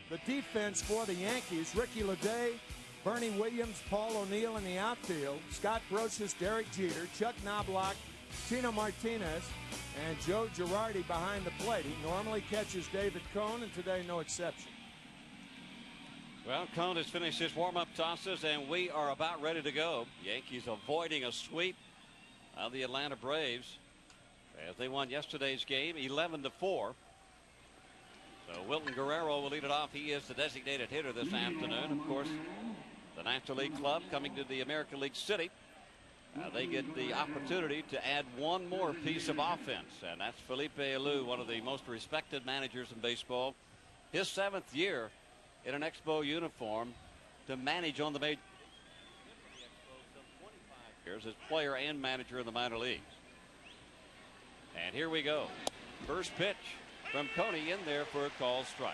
the defense for the Yankees. Ricky Leday, Bernie Williams, Paul O'Neill in the outfield, Scott Brosius, Derek Jeter, Chuck Knobloch, Tino Martinez, and Joe Girardi behind the plate. He normally catches David Cone, and today no exception. Well, Cone has finished his warm-up tosses, and we are about ready to go. Yankees avoiding a sweep of the Atlanta Braves as they won yesterday's game 11-4. So Wilton Guerrero will lead it off. He is the designated hitter this afternoon. Of course, the National League club coming to the American League City. They get the opportunity to add one more piece of offense, and that's Felipe Alou, one of the most respected managers in baseball. His 7th year in an Expo uniform to manage on the major. 25 years as player and manager in the minor leagues. And here we go. First pitch from Coney in there for a called strike.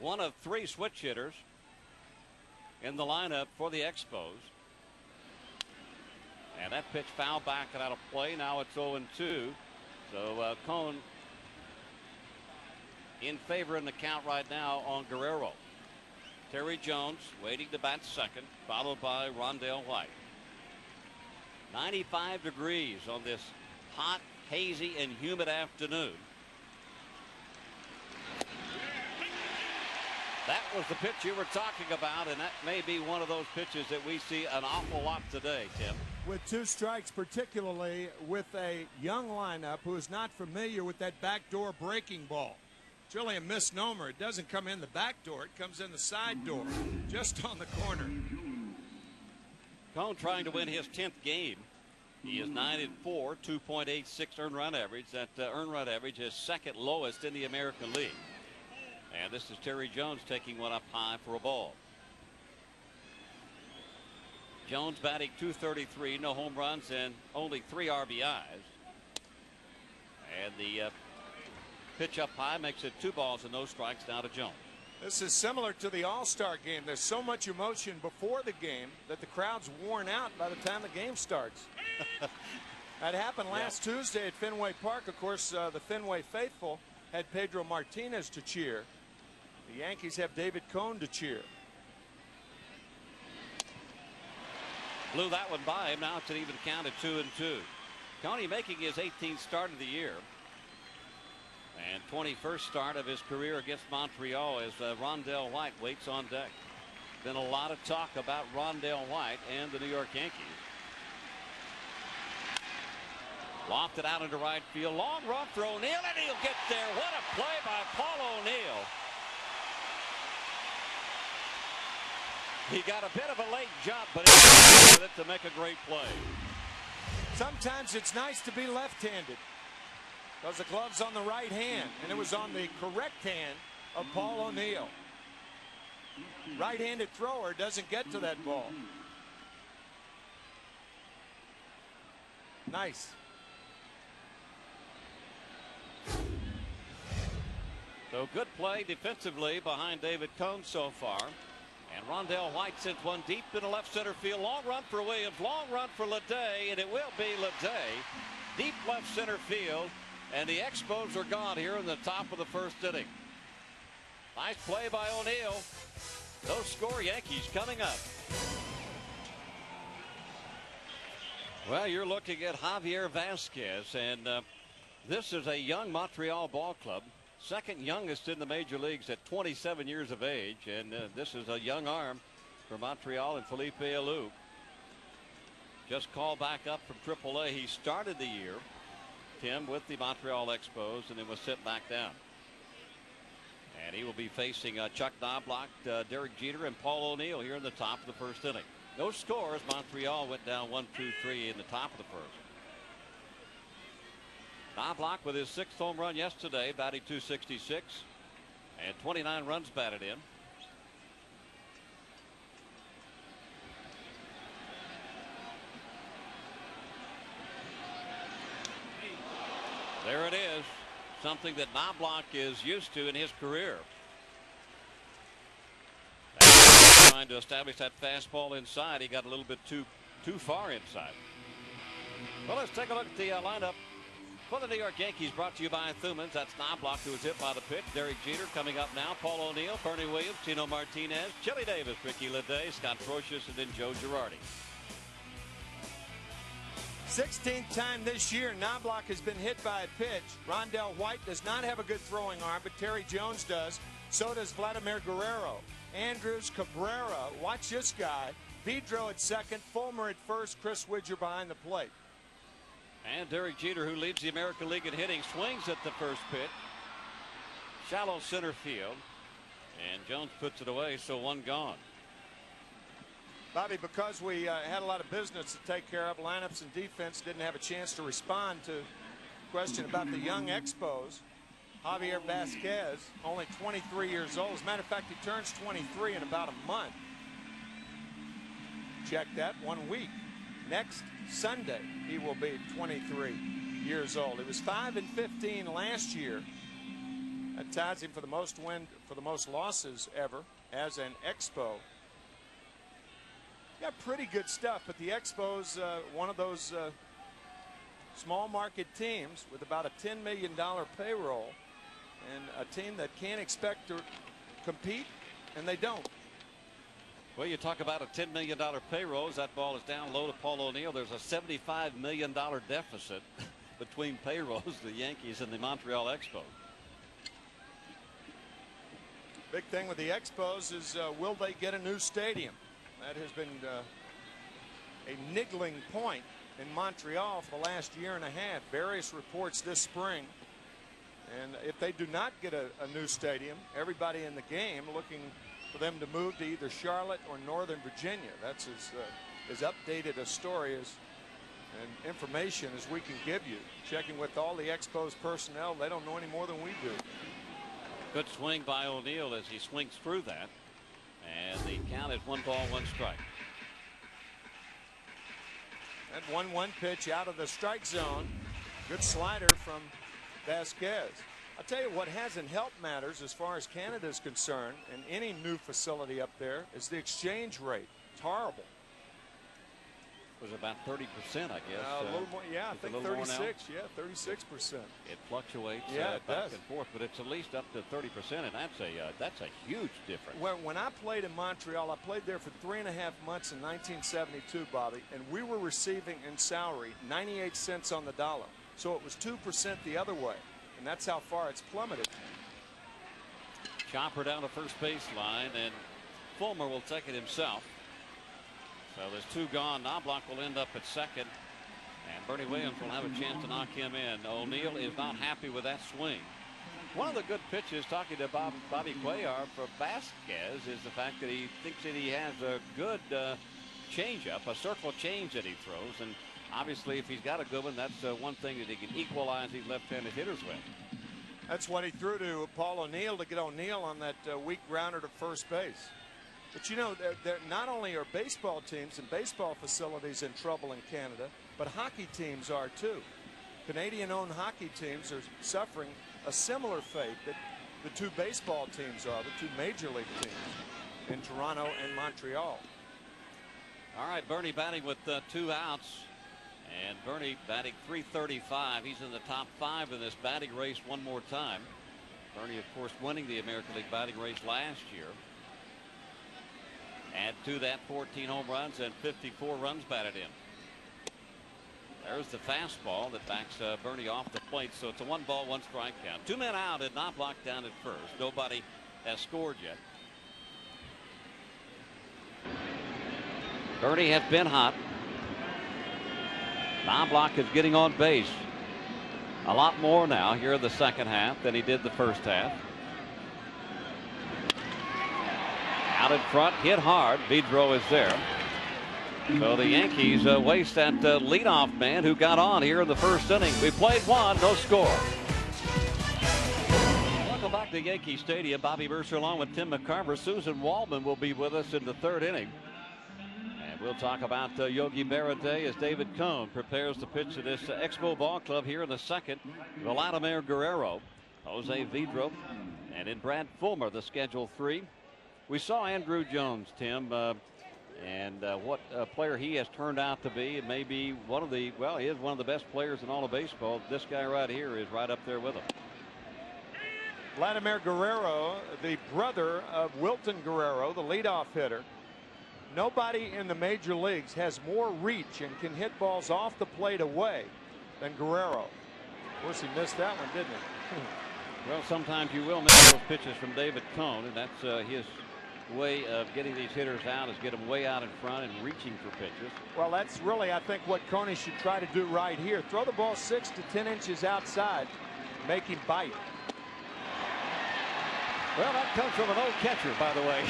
One of 3 switch hitters in the lineup for the Expos. And that pitch fouled back and out of play. Now it's 0-2. So Cone in favor in the count right now on Guerrero. Terry Jones waiting to bat second, followed by Rondell White. 95 degrees on this hot, hazy, and humid afternoon. That was the pitch you were talking about, and that may be one of those pitches that we see an awful lot today, Tim. With 2 strikes, particularly with a young lineup who is not familiar with that backdoor breaking ball. It's really a misnomer. It doesn't come in the back door. It comes in the side door, just on the corner. Cone trying to win his 10th game. He is 9-4, 2.86 earned run average. That earned run average is second lowest in the American League. And this is Terry Jones taking one up high for a ball. Jones batting .233, no home runs and only 3 RBIs. And the pitch up high makes it 2 balls and no strikes now to Jones. This is similar to the All-Star game. There's so much emotion before the game that the crowd's worn out by the time the game starts. That happened last Tuesday at Fenway Park. Of course, the Fenway faithful had Pedro Martinez to cheer. The Yankees have David Cone to cheer. Blew that one by him. Now it's an even count at 2-2. Coney making his 18th start of the year. And 21st start of his career against Montreal as Rondell White waits on deck. Been a lot of talk about Rondell White and the New York Yankees. Lofted out into right field. Long run for O'Neill, and he'll get there. What a play by Paul O'Neill. He got a bit of a late jump, but he was with it to make a great play. Sometimes it's nice to be left-handed, because the glove's on the right hand, and it was on the correct hand of Paul O'Neill. Right-handed thrower doesn't get to that ball. Nice. So good play defensively behind David Cone so far. And Rondell White sends one deep into left center field. Long run for Williams, long run for Leday, and it will be Leday. Deep left center field. And the Expos are gone here in the top of the first inning. Nice play by O'Neill. No score, Yankees coming up. Well, you're looking at Javier Vasquez, and this is a young Montreal ball club. Second youngest in the major leagues at 27 years of age. And this is a young arm for Montreal and Felipe Alou. Just called back up from AAA. He started the year, Tim, with the Montreal Expos and then was sent back down. And he will be facing Chuck Knobloch, Derek Jeter, and Paul O'Neill here in the top of the first inning. No scores. Montreal went down 1-2-3 in the top of the first. Knobloch with his 6th home run yesterday, batting .266, and 29 runs batted in. There it is, something that Knobloch is used to in his career. Trying to establish that fastball inside. He got a little bit too far inside. Well, let's take a look at the lineup For the New York Yankees, brought to you by Thumans. That's Knobloch, who was hit by the pitch. Derek Jeter coming up now. Paul O'Neill, Bernie Williams, Tino Martinez, Chili Davis, Ricky Leday, Scott Brocious, and then Joe Girardi. 16th time this year, Knobloch has been hit by a pitch. Rondell White does not have a good throwing arm, but Terry Jones does. So does Vladimir Guerrero. Andrews, Cabrera, watch this guy. Vidro at second, Fullmer at first, Chris Widger behind the plate. And Derek Jeter, who leads the American League in hitting, swings at the first pitch. Shallow center field. And Jones puts it away, so one gone. Bobby, because we had a lot of business to take care of, lineups and defense didn't have a chance to respond to the question about the young Expos. Javier Vasquez, only 23 years old. As a matter of fact, he turns 23 in about a month. Check that, 1 week. Next Sunday, he will be 23 years old. He was 5-15 last year. That ties him for the most losses ever as an Expo. Got pretty good stuff, but the Expos, one of those small market teams with about a $10 million payroll, and a team that can't expect to compete, and they don't. Well, you talk about a $10 million payroll. As that ball is down low to Paul O'Neill, there's a $75 million deficit between payrolls, the Yankees and the Montreal Expos. Big thing with the Expos is will they get a new stadium? That has been a niggling point in Montreal for the last year and a half. Various reports this spring. And if they do not get a new stadium, everybody in the game looking for them to move to either Charlotte or Northern Virginia. That's as updated a story and information as we can give you. Checking with all the Expos personnel, they don't know any more than we do. Good swing by O'Neill as he swings through that. And the count is 1 ball, 1 strike. That 1-1 pitch out of the strike zone. Good slider from Vasquez. I'll tell you what hasn't helped matters as far as Canada is concerned, and any new facility up there, is the exchange rate. It's horrible. It was about 30%, I guess. A little more, yeah, I think 36. Yeah, 36%. It fluctuates it back does. and forth, but it's at least up to 30%, and that's a huge difference. When I played in Montreal, I played there for 3.5 months in 1972, Bobby, and we were receiving in salary 98 cents on the dollar. So it was 2% the other way, and that's how far it's plummeted. Chopper down the first baseline, and Fullmer will take it himself. So there's 2 gone. Knobloch will end up at second, and Bernie Williams will have a chance to knock him in. O'Neill is not happy with that swing. One of the good pitches, talking to Bobby Cuellar for Vasquez, is the fact that he thinks that he has a good changeup, a circle change that he throws, and obviously if he's got a good one, that's one thing that he can equalize these left-handed hitters with. That's what he threw to Paul O'Neill to get O'Neill on that weak grounder to first base. But you know, they're not only are baseball teams and baseball facilities in trouble in Canada, but hockey teams are too. Canadian-owned hockey teams are suffering a similar fate that the 2 baseball teams are, the 2 major league teams in Toronto and Montreal. All right, Bernie batting with 2 outs, and Bernie batting .335. He's in the top 5 in this batting race one more time. Bernie, of course, winning the American League batting race last year. Add to that 14 home runs and 54 runs batted in. There's the fastball that backs Bernie off the plate. So it's a 1 ball, 1 strike count. 2 men out and Knobloch down at first. Nobody has scored yet. Bernie has been hot. Knobloch is getting on base a lot more now here in the second half than he did the first half. Out in front, hit hard. Vidro is there. So the Yankees waste that leadoff man who got on here in the first inning. We played 1, no score. Welcome back to Yankee Stadium. Bobby Mercer along with Tim McCarver. Susan Waldman will be with us in the 3rd inning. And we'll talk about Yogi Berra Day as David Cone prepares to pitch to this Expo Ball Club here in the 2nd. Vladimir Guerrero, Jose Vidro, and in Brad Fullmer, the schedule 3. We saw Andrew Jones, Tim, And what a player he has turned out to be. It may be one of the, well, he is one of the best players in all of baseball. This guy right here is right up there with him. Vladimir Guerrero, the brother of Wilton Guerrero, the leadoff hitter. Nobody in the major leagues has more reach and can hit balls off the plate away than Guerrero. Of course, he missed that one, didn't he? Well, sometimes you will miss those pitches from David Cone, and that's his way of getting these hitters out, is get them way out in front and reaching for pitches. Well, that's really, I think, what Coney should try to do right here. Throw the ball 6 to 10 inches outside, make him bite. Well, that comes from an old catcher, by the way.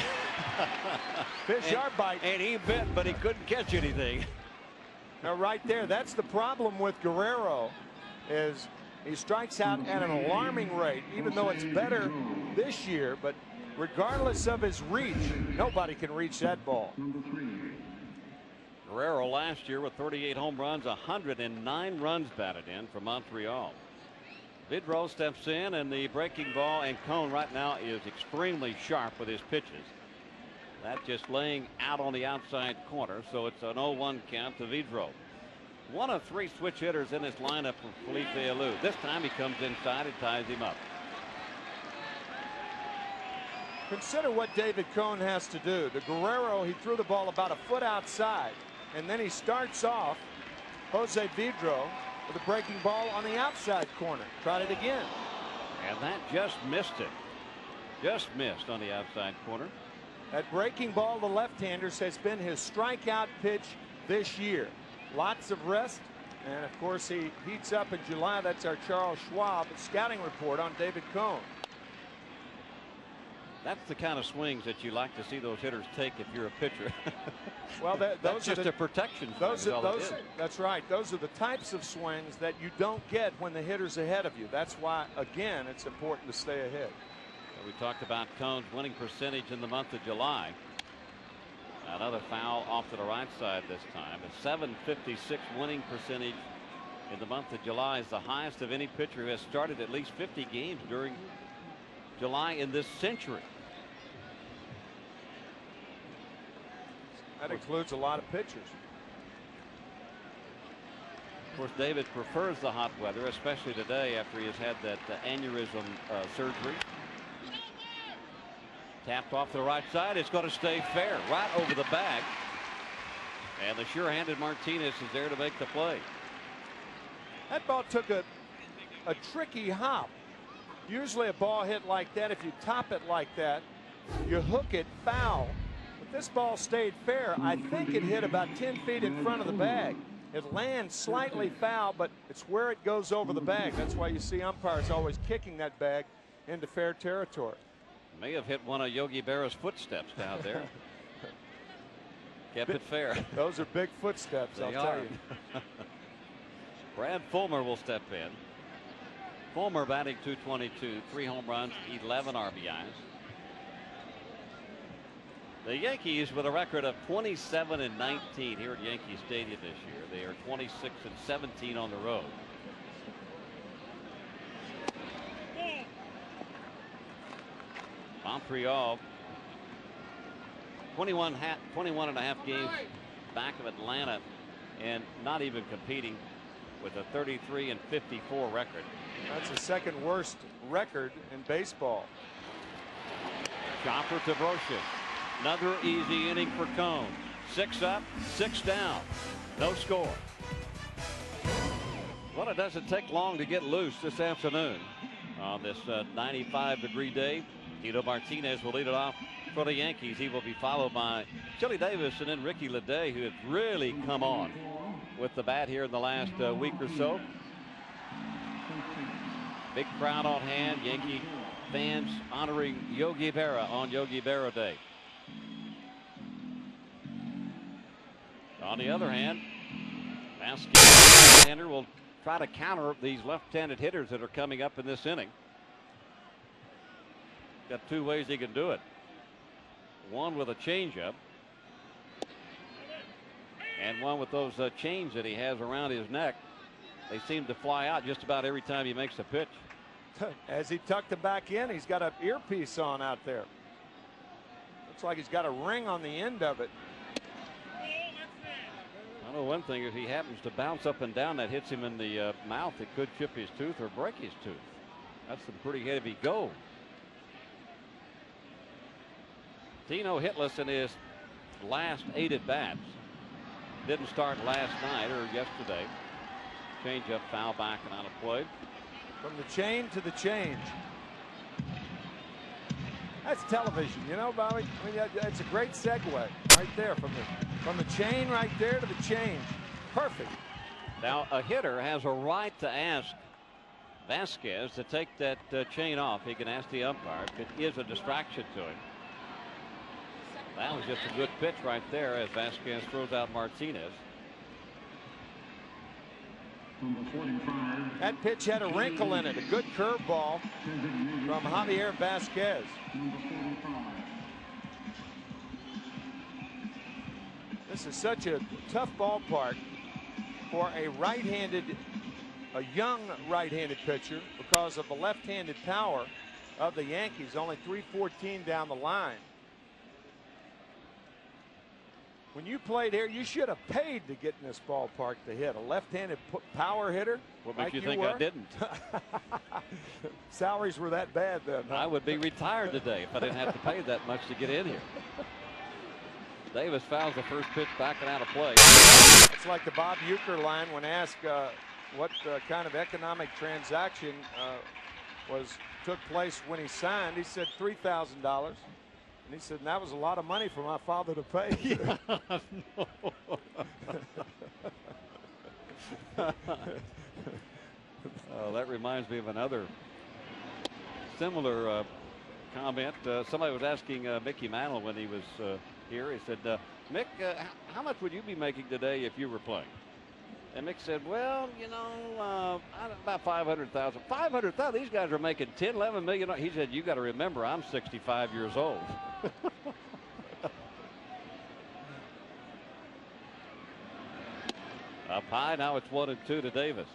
Fish are bite. And he bit, but he couldn't catch anything. Now, right there, that's the problem with Guerrero, is he strikes out at an alarming rate, even though it's better this year. But regardless of his reach, nobody can reach that ball. Guerrero last year with 38 home runs, 109 runs batted in for Montreal. Vidro steps in, and the breaking ball, and Cone right now is extremely sharp with his pitches. That just laying out on the outside corner, so it's an 0-1 count to Vidro. One of 3 switch hitters in this lineup for Felipe Alou. This time he comes inside and ties him up. Consider what David Cone has to do. The Guerrero, he threw the ball about a foot outside, and then he starts off Jose Vidro with a breaking ball on the outside corner. Tried it again. And that just missed it. Just missed on the outside corner. That breaking ball to left-handers has been his strikeout pitch this year. Lots of rest, and of course he heats up in July. That's our Charles Schwab scouting report on David Cone. That's the kind of swings that you like to see those hitters take if you're a pitcher. Well, that's just a protection swing. That's right. Those are the types of swings that you don't get when the hitter's ahead of you. That's why, again, it's important to stay ahead. We talked about Cone's winning percentage in the month of July. Another foul off to the right side this time. A 756 winning percentage in the month of July is the highest of any pitcher who has started at least 50 games during July in this century. That includes a lot of pitchers. Of course, David prefers the hot weather, especially today after he has had that aneurysm surgery. Tapped off to the right side. It's going to stay fair right over the bag. And the sure-handed Martinez is there to make the play. That ball took a tricky hop. Usually a ball hit like that, if you top it like that, you hook it foul. But this ball stayed fair. I think it hit about 10 feet in front of the bag. It lands slightly foul, but it's where it goes over the bag. That's why you see umpires always kicking that bag into fair territory. May have hit one of Yogi Berra's footsteps down there. Kept it fair. Those are big footsteps, I'll tell you. Brad Fullmer will step in. Fullmer batting .222, 3 home runs, 11 RBIs. The Yankees with a record of 27-19 here at Yankee Stadium this year. They are 26-17 on the road. Montreal 21 and a half games back of Atlanta and not even competing with a 33-54 record. That's the second worst record in baseball. Chopper to Brosius. Another easy inning for Cone. 6 up, 6 down. No score. Well, it doesn't take long to get loose this afternoon on this 95-degree day. Tito Martinez will lead it off for the Yankees. He will be followed by Chili Davis and then Ricky Leday, who has really come on with the bat here in the last week or so. Big crowd on hand. Yankee fans honoring Yogi Berra on Yogi Berra Day. On the other hand, Vasquez will try to counter these left-handed hitters that are coming up in this inning. Got 2 ways he can do it. One with a changeup, and one with those chains that he has around his neck. They seem to fly out just about every time he makes a pitch. As he tucked them back in, he's got an earpiece on out there. Looks like he's got a ring on the end of it. know one thing, if he happens to bounce up and down, that hits him in the mouth, it could chip his tooth or break his tooth. That's some pretty heavy go. Tino hitless in his last 8 at bats. Didn't start last night or yesterday. Change-up, foul back and out of play. From the chain to the change. That's television, you know, Bobby. I mean, that's a great segue right there from the chain right there to the change. Perfect. Now a hitter has a right to ask Vasquez to take that chain off. He can ask the umpire if it is a distraction to him. That was just a good pitch right there as Vasquez throws out Martinez. That pitch had a wrinkle in it. A good curveball from Javier Vasquez. This is such a tough ballpark for a young right-handed pitcher because of the left-handed power of the Yankees. Only 314 down the line. When you played here, you should have paid to get in this ballpark to hit. A left-handed power hitter. What makes like you think I didn't? Salaries were that bad then. Huh? I would be retired today if I didn't have to pay that much to get in here. Davis fouls the first pitch back and out of play. It's like the Bob Uecker line when asked what kind of economic transaction took place when he signed. He said $3,000. And he said, and that was a lot of money for my father to pay. Yeah, that reminds me of another similar comment. Somebody was asking Mickey Mantle when he was here. He said, Mick, how much would you be making today if you were playing? And Mick said, well, you know, about 500,000. 500,000? These guys are making 10, 11 million. He said, you got to remember, I'm 65 years old. Up high, now it's 1-2 to Davis.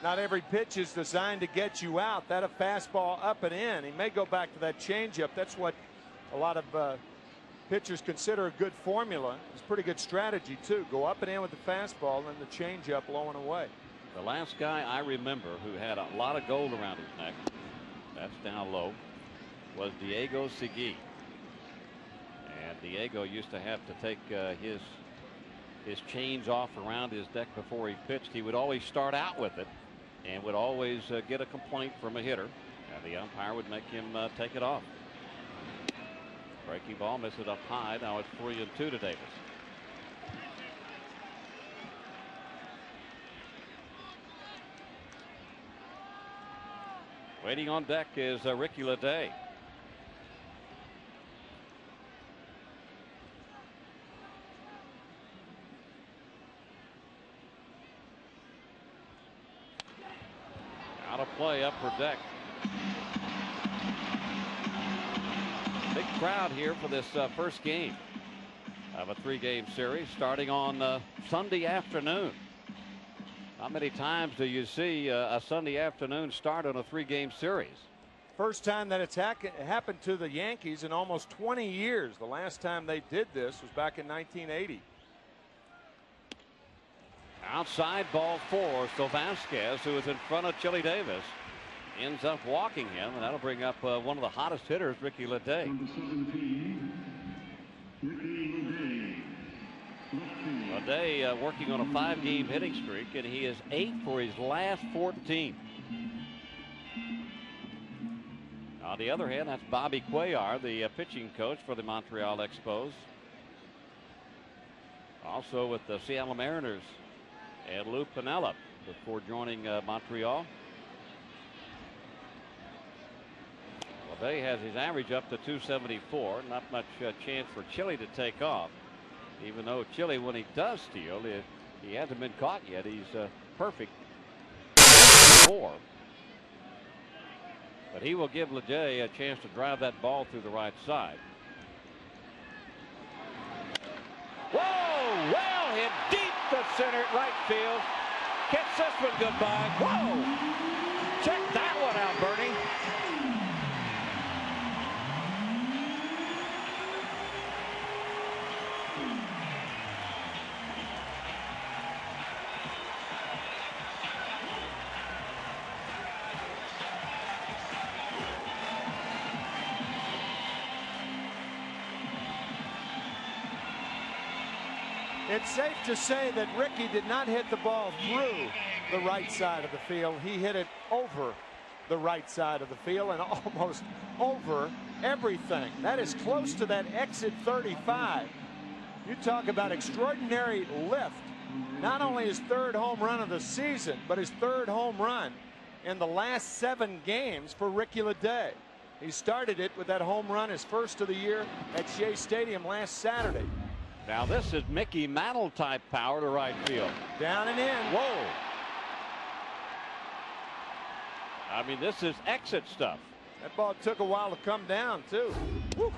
Not every pitch is designed to get you out. That a fastball up and in. He may go back to that changeup. That's what a lot of pitchers consider a good formula. It's a pretty good strategy too. Go up and in with the fastball and the changeup low and away. The last guy I remember who had a lot of gold around his neck, that's down low, was Diego Segui. And Diego used to have to take his chains off around his neck before he pitched. He would always start out with it and would always get a complaint from a hitter, and the umpire would make him take it off. Breaking ball, misses it up high. Now it's 3-2 to Davis. Waiting on deck is Ricky Leday. Out of play, upper deck. Big crowd here for this first game of a 3-game series starting on Sunday afternoon. How many times do you see a Sunday afternoon start on a 3-game series? First time that it's happened to the Yankees in almost 20 years. The last time they did this was back in 1980. Outside ball 4. So Vasquez, who is in front of Chili Davis, ends up walking him, and that'll bring up one of the hottest hitters, Ricky Leday. Leday working on a 5-game hitting streak, and he is 8 for his last 14. On the other hand, that's Bobby Cuellar, the pitching coach for the Montreal Expos. Also with the Seattle Mariners and Lou Piniella before joining Montreal. Leday has his average up to 274. Not much chance for Chili to take off. Even though Chili, when he does steal, he hasn't been caught yet. He's perfect 4. But he will give Leday a chance to drive that ball through the right side. Whoa! Well hit deep to center right field. Kiss this one goodbye. Whoa! Check that one out, Bernie. It's safe to say that Ricky did not hit the ball through the right side of the field. He hit it over the right side of the field and almost over everything. That is close to that exit 35. You talk about extraordinary lift. Not only his third home run of the season, but his third home run in the last 7 games for Ricky Leday. He started it with that home run, his first of the year at Shea Stadium last Saturday. Now this is Mickey Mantle type power to right field. Down and in. Whoa. I mean, this is exit stuff. That ball took a while to come down, too. Woo.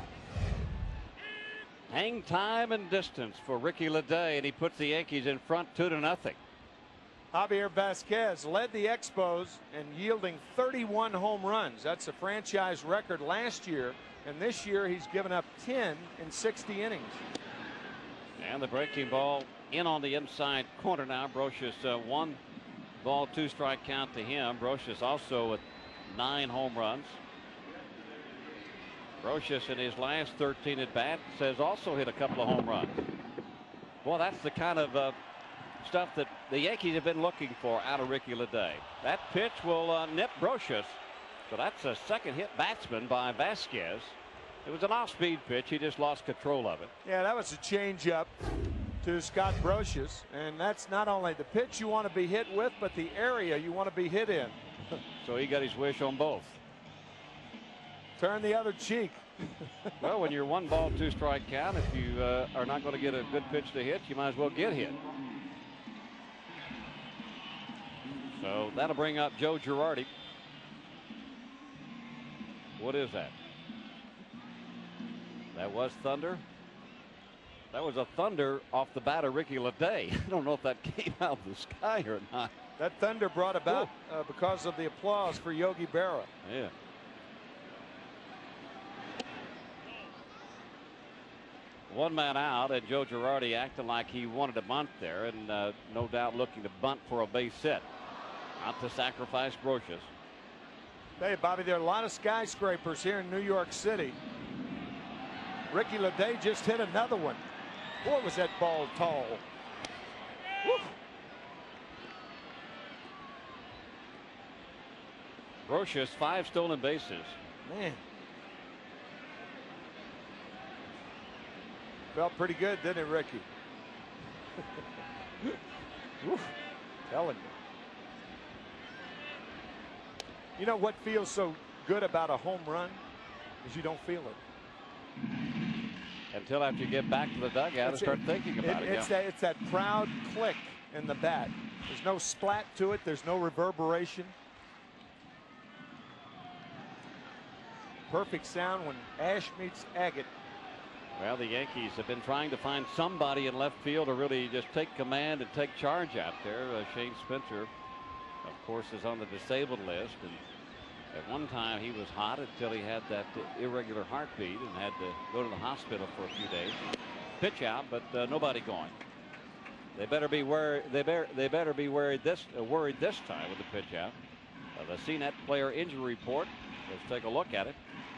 Hang time and distance for Ricky Leday, and he puts the Yankees in front 2-0. Javier Vasquez led the Expos in yielding 31 home runs. That's a franchise record last year, and this year he's given up 10 in 60 innings. And the breaking ball in on the inside corner now. Brocious 1 ball 2 strike count to him. Brocious also with 9 home runs. Brocious in his last 13 at bats has also hit a couple of home runs. Well, that's the kind of stuff that the Yankees have been looking for out of Ricky Leday. That pitch will nip Brocious. So that's a second hit batsman by Vasquez. It was an off-speed pitch. He just lost control of it. Yeah, that was a changeup to Scott Brocious, and that's not only the pitch you want to be hit with, but the area you want to be hit in. So he got his wish on both. Turn the other cheek. Well, when you're 1 ball 2 strike count, if you are not going to get a good pitch to hit, you might as well get hit. So that'll bring up Joe Girardi. What is that? That was thunder. That was a thunder off the bat of Ricky Leday. I don't know if that came out of the sky or not. That thunder brought about because of the applause for Yogi Berra. Yeah. One man out, and Joe Girardi acting like he wanted to bunt there, and no doubt looking to bunt for a base hit. Not to sacrifice Brocious. Hey, Bobby, there are a lot of skyscrapers here in New York City. Ricky Leday just hit another one. Boy, was that ball tall. Woo. Brocious 5 stolen bases. Man. Felt pretty good, didn't it, Ricky? Telling you. You know what feels so good about a home run is you don't feel it. Until after you get back to the dugout and start thinking about it. It's that proud click in the bat. There's no splat to it. There's no reverberation. Perfect sound when ash meets agate. Well, the Yankees have been trying to find somebody in left field to really just take command and take charge out there. Shane Spencer, of course, is on the disabled list, and at one time he was hot until he had that irregular heartbeat and had to go to the hospital for a few days. Pitch out, but nobody going. They better be worried. They better be worried this time with the pitch out. The CNET player injury report. Let's take a look at it.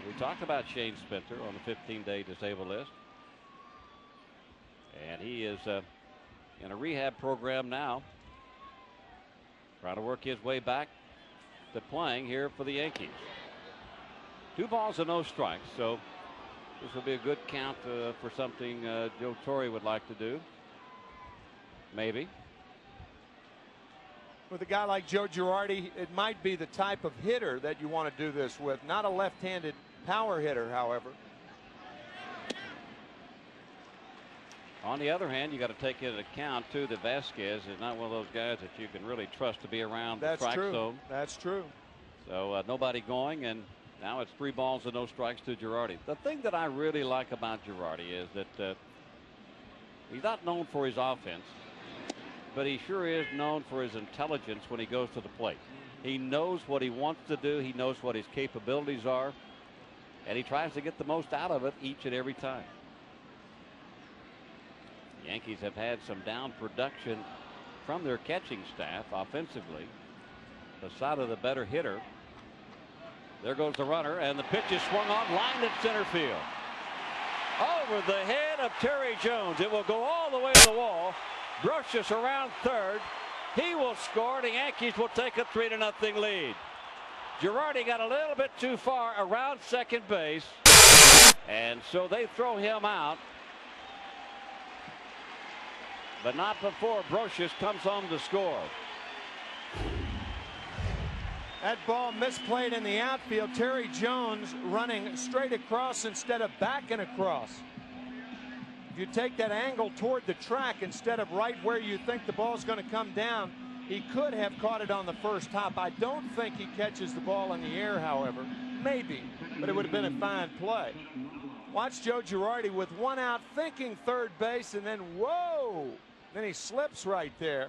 We talked about Shane Spencer on the 15-day disabled list, and he is in a rehab program now, trying to work his way back to playing here for the Yankees. 2 balls and no strikes, so this will be a good count for something Joe Torre would like to do. Maybe. With a guy like Joe Girardi, it might be the type of hitter that you want to do this with. Not a left-handed power hitter, however. On the other hand, you got to take into account too that Vasquez is not one of those guys that you can really trust to be around the strike zone. That's true. So nobody going, and now it's 3 balls and no strikes to Girardi. The thing that I really like about Girardi is that he's not known for his offense, but he sure is known for his intelligence when he goes to the plate. He knows what he wants to do. He knows what his capabilities are, and he tries to get the most out of it each and every time. The Yankees have had some down production from their catching staff offensively. The side of the better hitter. There goes the runner, and the pitch is swung on line at center field. over the head of Terry Jones. It will go all the way to the wall. Brocious around third. He will score. The Yankees will take a 3-0 lead. Girardi got a little bit too far around second base, and so they throw him out. But not before Brocious comes home to score. That ball misplayed in the outfield. Terry Jones running straight across instead of backing across. If you take that angle toward the track instead of right where you think the ball is going to come down, he could have caught it on the first hop. I don't think he catches the ball in the air, however. Maybe, but it would have been a fine play. Watch Joe Girardi with one out, thinking third base, and then whoa! Then he slips right there,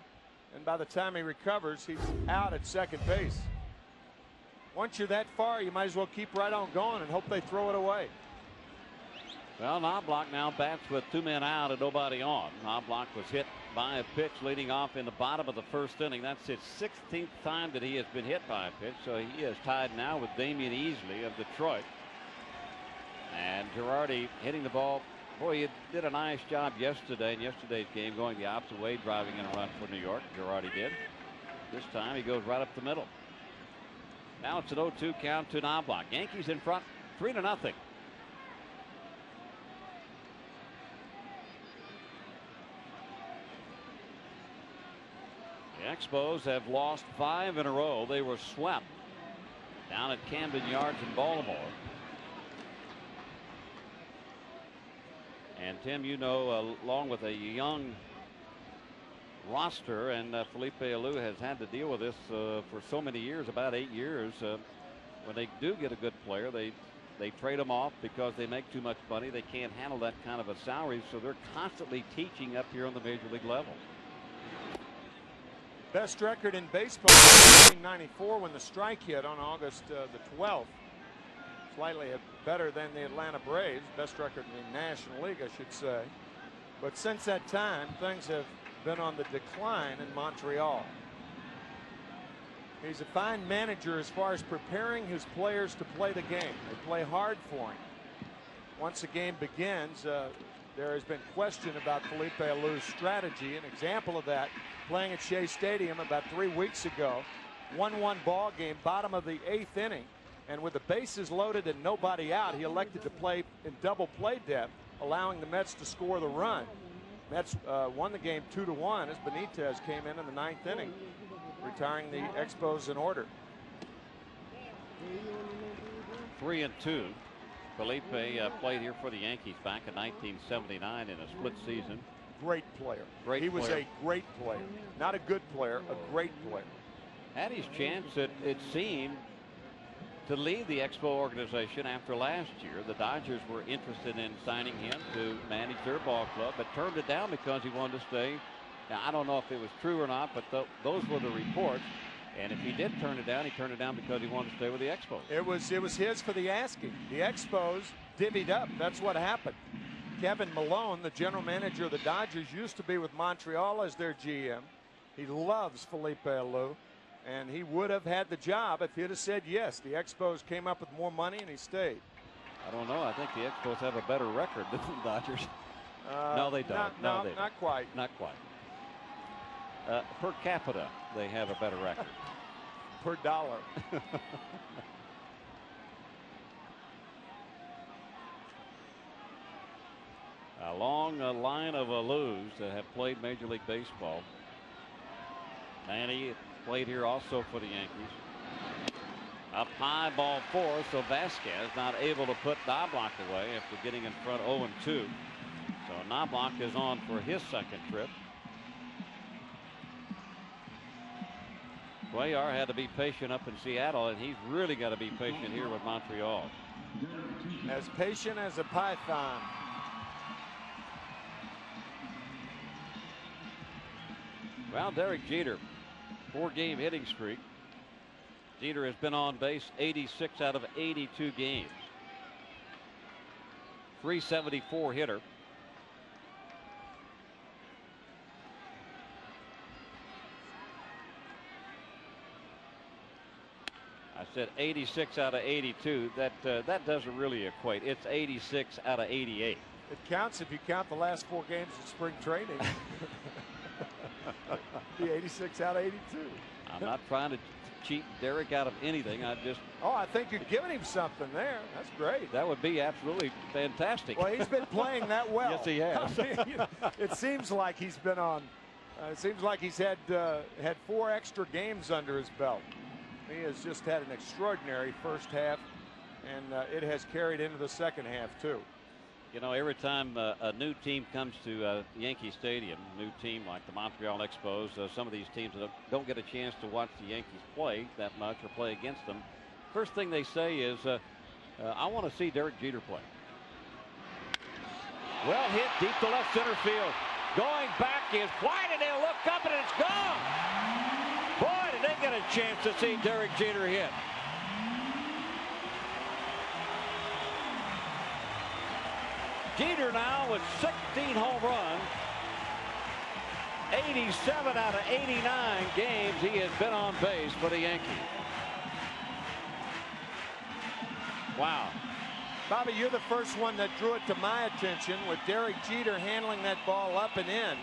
and by the time he recovers, he's out at second base. Once you're that far, you might as well keep right on going and hope they throw it away. Well, Knobloch now bats with 2 men out and nobody on. Knobloch was hit by a pitch leading off in the bottom of the first inning. That's his 16th time that he has been hit by a pitch, so he is tied now with Damian Easley of Detroit. And Girardi hitting the ball. Boy, he did a nice job yesterday in yesterday's game, going the opposite way, driving in a run for New York. Girardi did. This time he goes right up the middle. Now it's an 0-2 count to Knobloch. Yankees in front 3-0. The Expos have lost 5 in a row. They were swept down at Camden Yards in Baltimore. And Tim, you know, along with a young roster, and Felipe Alou has had to deal with this for so many years, about 8 years. When they do get a good player, they trade them off because they make too much money. They can't handle that kind of a salary, so they're constantly teaching up here on the major league level. Best record in baseball in 1994 when the strike hit on August the 12th. Slightly better than the Atlanta Braves. Best record in the National League, I should say. But since that time, things have been on the decline in Montreal. He's a fine manager as far as preparing his players to play the game. They play hard for him. Once the game begins, there has been question about Felipe Alou's strategy. An example of that, playing at Shea Stadium about 3 weeks ago. 1-1 ball game, bottom of the 8th inning. And with the bases loaded and nobody out, he elected to play in double play depth, allowing the Mets to score the run. Mets won the game 2-1 as Benitez came in the 9th inning, retiring the Expos in order. 3-2. Felipe played here for the Yankees back in 1979 in a split season. Great player. He was a great player. Not a good player, a great player. Had his chance, it seemed, to leave the Expo organization after last year. The Dodgers were interested in signing him to manage their ball club, but turned it down because he wanted to stay. Now, I don't know if it was true or not, but those were the reports. And if he did turn it down, he turned it down because he wanted to stay with the Expos. It was his for the asking. The Expos divvied up. That's what happened. Kevin Malone, the general manager of the Dodgers, used to be with Montreal as their GM. He loves Felipe Alou, and he would have had the job if he'd have said yes. The Expos came up with more money, and he stayed. I don't know. I think the Expos have a better record than the Dodgers. No, they don't. Not quite. Not quite. Per capita, they have a better record. Per dollar. A long line of Alous that have played Major League Baseball. Manny played here also for the Yankees. Up high, ball 4, so Vasquez not able to put Knobloch away after getting in front 0-2. So Knobloch is on for his second trip. Cuellar had to be patient up in Seattle, and he's really got to be patient here with Montreal. As patient as a python. Well, Derek Jeter, 4-game hitting streak. Jeter has been on base 86 out of 82 games. 374 hitter. I said 86 out of 82. That doesn't really equate. It's 86 out of 88. It counts if you count the last 4 games of spring training. Be 86 out of 82. I'm not trying to cheat Derek out of anything. I think you're giving him something there. That's great. That would be absolutely fantastic. Well, he's been playing that well. Yes, he has. I mean, it seems like he's been on. It seems like he's had 4 extra games under his belt. He has just had an extraordinary first half, and it has carried into the second half too. You know, every time a new team comes to Yankee Stadium, new team like the Montreal Expos, some of these teams that don't get a chance to watch the Yankees play that much or play against them, first thing they say is, I want to see Derek Jeter play. Well hit deep to left center field. Going back is White, and they'll look up and it's gone. Boy, did they get a chance to see Derek Jeter hit. Jeter now with 16 home runs. 87 out of 89 games he has been on base for the Yankees. Wow. Bobby, you're the first one that drew it to my attention with Derek Jeter handling that ball up and in.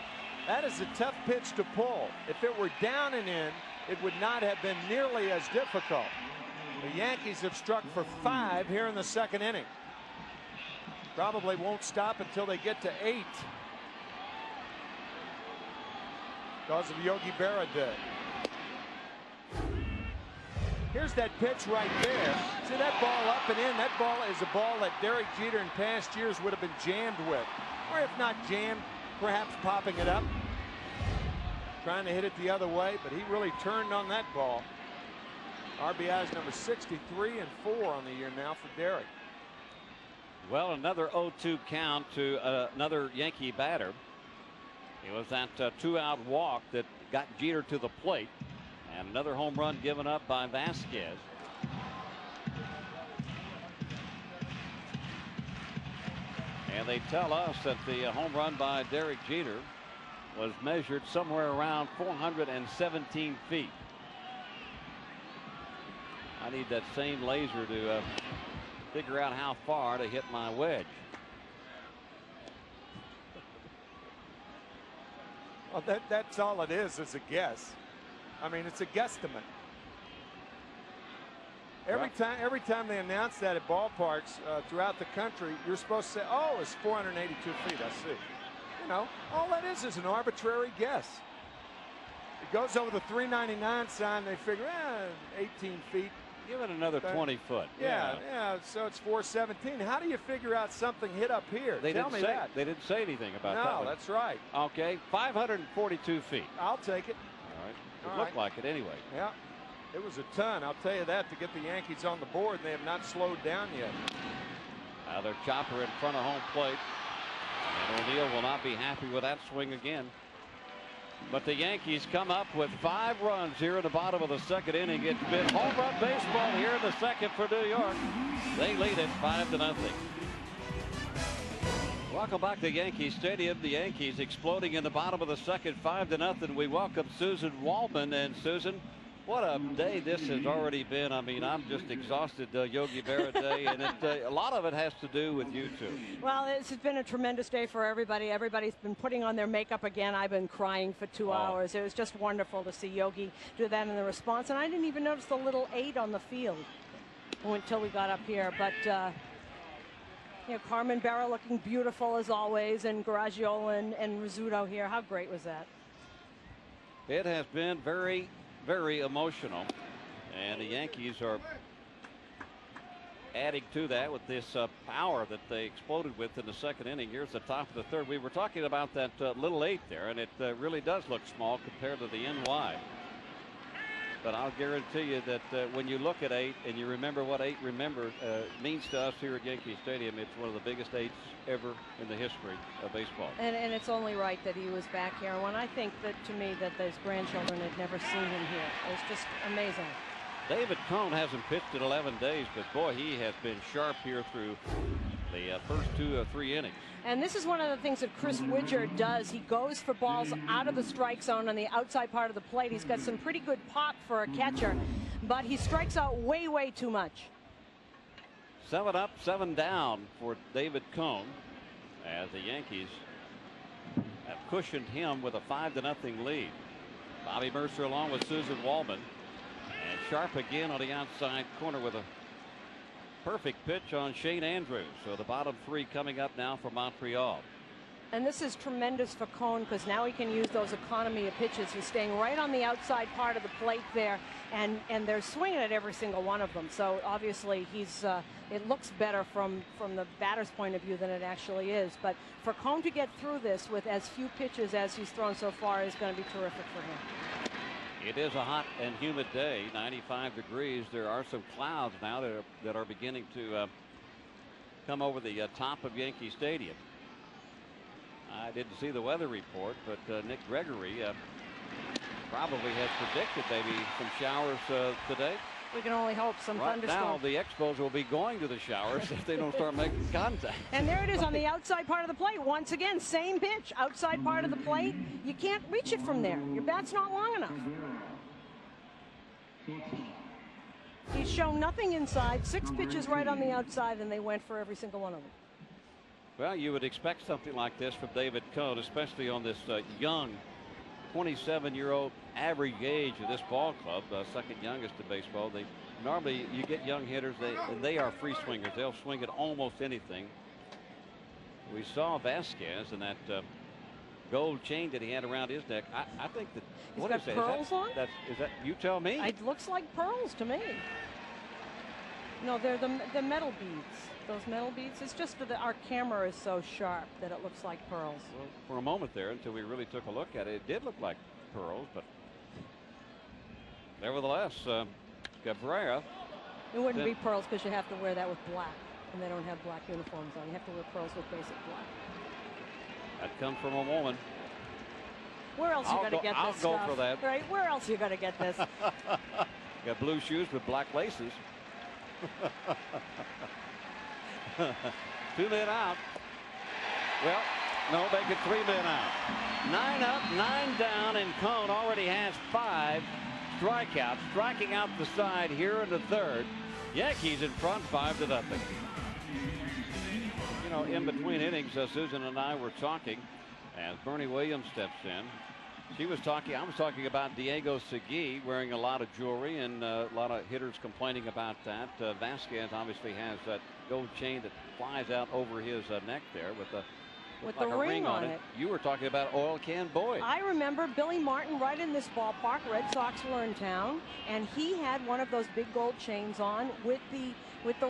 That is a tough pitch to pull. If it were down and in, it would not have been nearly as difficult. The Yankees have struck for 5 here in the second inning. Probably won't stop until they get to 8. Because of Yogi Berra Day. Here's that pitch right there. See that ball up and in? That ball is a ball that Derek Jeter in past years would have been jammed with. Or if not jammed, perhaps popping it up. Trying to hit it the other way, but he really turned on that ball. RBIs number 63 and 4 on the year now for Derek. Well, another 0-2 count to another Yankee batter. It was that 2-out walk that got Jeter to the plate. And another home run given up by Vasquez. And they tell us that the home run by Derek Jeter was measured somewhere around 417 feet. I need that same laser to figure out how far to hit my wedge. Well, that's all it is a guess. I mean, it's a guesstimate. Every time they announce that at ballparks throughout the country, you're supposed to say, "Oh, it's 482 feet." I see. You know, all that is an arbitrary guess. It goes over the 399 sign. They figure, 18 feet. Give it another 20 foot. Yeah. So it's 417. How do you figure out something hit up here? Tell me that. They didn't say anything about that. No, that's right. Okay, 542 feet. I'll take it. All right. It looked like it anyway. Yeah. It was a ton, I'll tell you that, to get the Yankees on the board. They have not slowed down yet. Now their chopper in front of home plate. And O'Neill will not be happy with that swing again. But the Yankees come up with 5 runs here in the bottom of the second inning. It's been home run baseball here in the second for New York. They lead it 5-0. Welcome back to Yankee Stadium. The Yankees exploding in the bottom of the second, 5-0. We welcome Susan Waldman. And Susan, what a day this has already been. I mean, I'm just exhausted, Yogi Berra Day, and a lot of it has to do with you two. Well, this has been a tremendous day for everybody. Everybody's been putting on their makeup again. I've been crying for 2 hours. It was just wonderful to see Yogi do that in the response, and I didn't even notice the little 8 on the field until we got up here. But you know, Carmen Berra looking beautiful as always, and Garagiola and Rizzuto here. How great was that? It has been very, very emotional, and the Yankees are adding to that with this power that they exploded with in the second inning. Here's the top of the third. We were talking about that little 8 there, and it really does look small compared to the NY. But I'll guarantee you that when you look at 8 and you remember what 8 means to us here at Yankee Stadium, it's one of the biggest 8s ever in the history of baseball. And it's only right that he was back here. And when I think that, to me, that those grandchildren had never seen him here, it's just amazing. David Cone hasn't pitched in 11 days, but boy, he has been sharp here through the first 2 or 3 innings. And this is one of the things that Chris Widger does. He goes for balls out of the strike zone on the outside part of the plate. He's got some pretty good pop for a catcher, but he strikes out way, way too much. 7 up, 7 down for David Cone. as the Yankees have cushioned him with a 5-0 lead. Bobby Mercer along with Susan Waldman, and Sharp again on the outside corner with a perfect pitch on Shane Andrews. So the bottom three coming up now for Montreal. And this is tremendous for Cone because now he can use those economy of pitches. He's staying right on the outside part of the plate there, and they're swinging at every single one of them. So obviously he's it looks better from the batter's point of view than it actually is. But for Cone to get through this with as few pitches as he's thrown so far is going to be terrific for him. It is a hot and humid day, 95 degrees. There are some clouds now that are beginning to come over the top of Yankee Stadium. I didn't see the weather report, but Nick Gregory probably has predicted maybe some showers today. We can only hope. Some right thunderstorms. Now the Expos will be going to the showers if they don't start making contact. And there it is on the outside part of the plate. Once again, same pitch, outside part of the plate. You can't reach it from there. Your bat's not long enough. He's shown nothing inside. 6 pitches right on the outside, and they went for every single one of them. Well, you would expect something like this from David Cone, especially on this young 27-year-old average age of this ball club, second youngest in baseball. Normally you get young hitters, they are free swingers. They'll swing at almost anything. We saw Vasquez and that gold chain that he had around his neck. I think that he's got pearls on. Is that you tell me? It looks like pearls to me. No, they're the metal beads. Those metal beads. It's just that our camera is so sharp that it looks like pearls. Well, for a moment there, until we really took a look at it, it did look like pearls, but nevertheless, Guerrero. It wouldn't be pearls because you have to wear that with black, and they don't have black uniforms on. You have to wear pearls with basic black. That comes from a woman. Where else you got to get this stuff? I'll go for that. Right? Where else you got to get this? Got blue shoes with black laces. 2 men out. Well, no, make it 3 men out. 9 up, 9 down, and Cone already has 5 strikeouts, striking out the side here in the third. Yankees in front 5-0. You know, in between innings, Susan and I were talking as Bernie Williams steps in. I was talking about Diego Segui wearing a lot of jewelry, and a lot of hitters complaining about that. Vasquez obviously has that gold chain that flies out over his neck there with the ring on it. You were talking about Oil Can Boyd. I remember Billy Martin right in this ballpark. Red Sox were in town, and he had one of those big gold chains on with the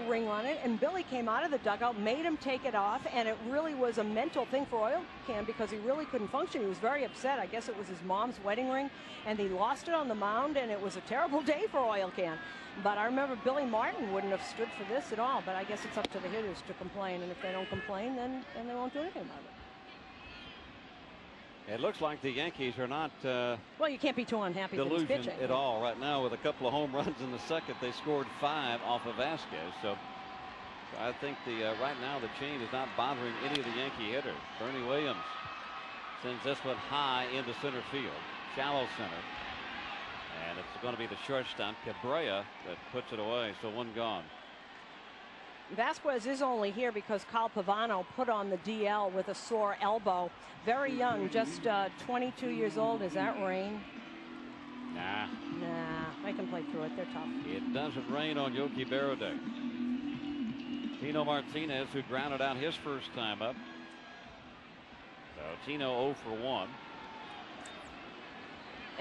ring on it, and Billy came out of the dugout, made him take it off, and it really was a mental thing for Oil Can because he really couldn't function. He was very upset. I guess it was his mom's wedding ring, and he lost it on the mound, and it was a terrible day for Oil Can. But I remember Billy Martin wouldn't have stood for this at all, but I guess it's up to the hitters to complain, and if they don't complain, then they won't do anything about it. It looks like the Yankees are not well, you can't be too unhappy with his pitching at all right now. With a couple of home runs in the second, they scored 5 off of Vasquez. So I think right now the chain is not bothering any of the Yankee hitters. Bernie Williams sends this one high into center field, shallow center, and it's going to be the shortstop Cabrera that puts it away. So 1 gone. Vasquez is only here because Kyle Pavano put on the DL with a sore elbow. Very young, just 22 years old. Is that rain? Nah. They can play through it. They're tough. It doesn't rain on Yogi Berra Day. Tino Martinez, who grounded out his first time up. So Tino 0 for 1.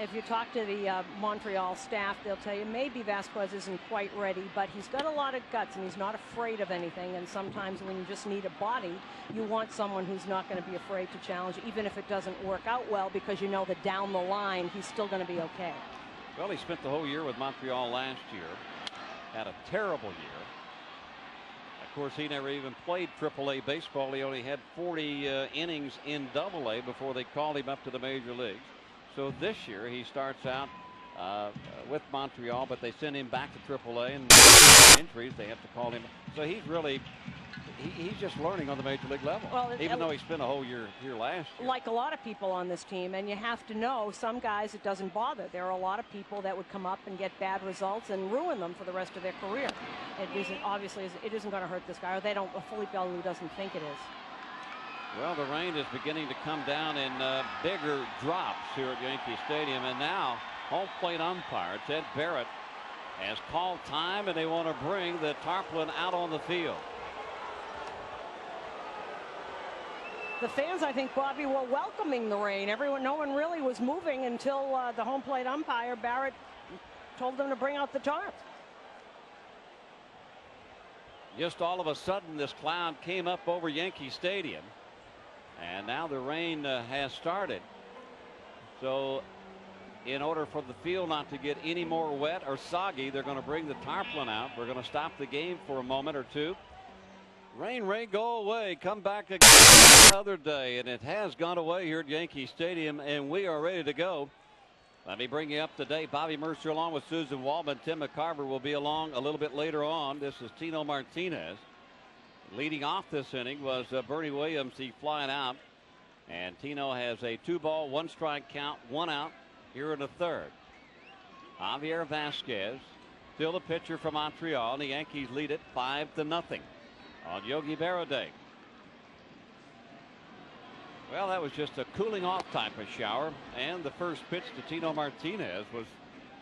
If you talk to the Montreal staff, they'll tell you maybe Vasquez isn't quite ready, but he's got a lot of guts and he's not afraid of anything. And sometimes when you just need a body, you want someone who's not going to be afraid to challenge, even if it doesn't work out well, because you know that down the line he's still going to be okay. Well, he spent the whole year with Montreal last year. Had a terrible year. Of course, he never even played AAA baseball. He only had 40 innings in AA before they called him up to the major leagues. So this year he starts out with Montreal, but they send him back to AAA, and injuries they have to call him. So he's really he's just learning on the major league level. Well, even though he spent a whole year here last year. Like a lot of people on this team, and you have to know some guys it doesn't bother. There are a lot of people that would come up and get bad results and ruin them for the rest of their career. It isn't obviously it isn't going to hurt this guy, or they don't. Felipe Alou doesn't think it is. Well, the rain is beginning to come down in bigger drops here at Yankee Stadium, and now home plate umpire Ted Barrett has called time, and they want to bring the tarpaulin out on the field. The fans, I think, Bobby, were welcoming the rain. No one really was moving until the home plate umpire Barrett told them to bring out the tarp. Just all of a sudden, this cloud came up over Yankee Stadium, and now the rain has started. So in order for the field not to get any more wet or soggy, they're going to bring the tarpaulin out. We're going to stop the game for a moment or two. Rain, go away. Come back again another day, and it has gone away here at Yankee Stadium, and we are ready to go. Let me bring you up to date. Bobby Mercer along with Susan Waldman. Tim McCarver will be along a little bit later on. This is Tino Martinez. Leading off this inning was Bernie Williams. He flying out, and Tino has a 2-ball, 1-strike count, 1 out here in the third. Javier Vasquez still the pitcher from Montreal, and the Yankees lead it 5-0 on Yogi Berra Day. Well, that was just a cooling off type of shower, and the first pitch to Tino Martinez was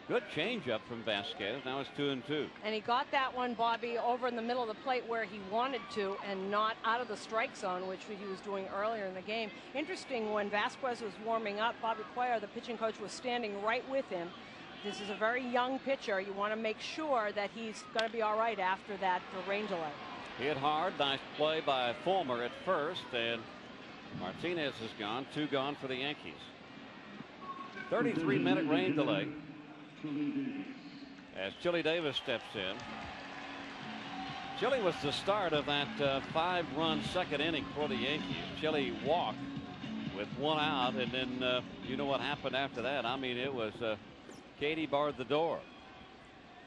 good changeup from Vasquez. Now it's 2-2. And he got that one, Bobby, over in the middle of the plate where he wanted to, and not out of the strike zone, which he was doing earlier in the game. Interesting, when Vasquez was warming up, Bobby Cuellar, the pitching coach, was standing right with him. This is a very young pitcher. You want to make sure that he's going to be all right after that rain delay. Hit hard. Nice play by Fullmer at first, and Martinez is gone. 2 gone for the Yankees. 33-minute rain delay as Chili Davis steps in. Chili was the start of that 5-run second inning for the Yankees. Chili walked with 1 out, and then you know what happened after that. I mean, it was Katie barred the door.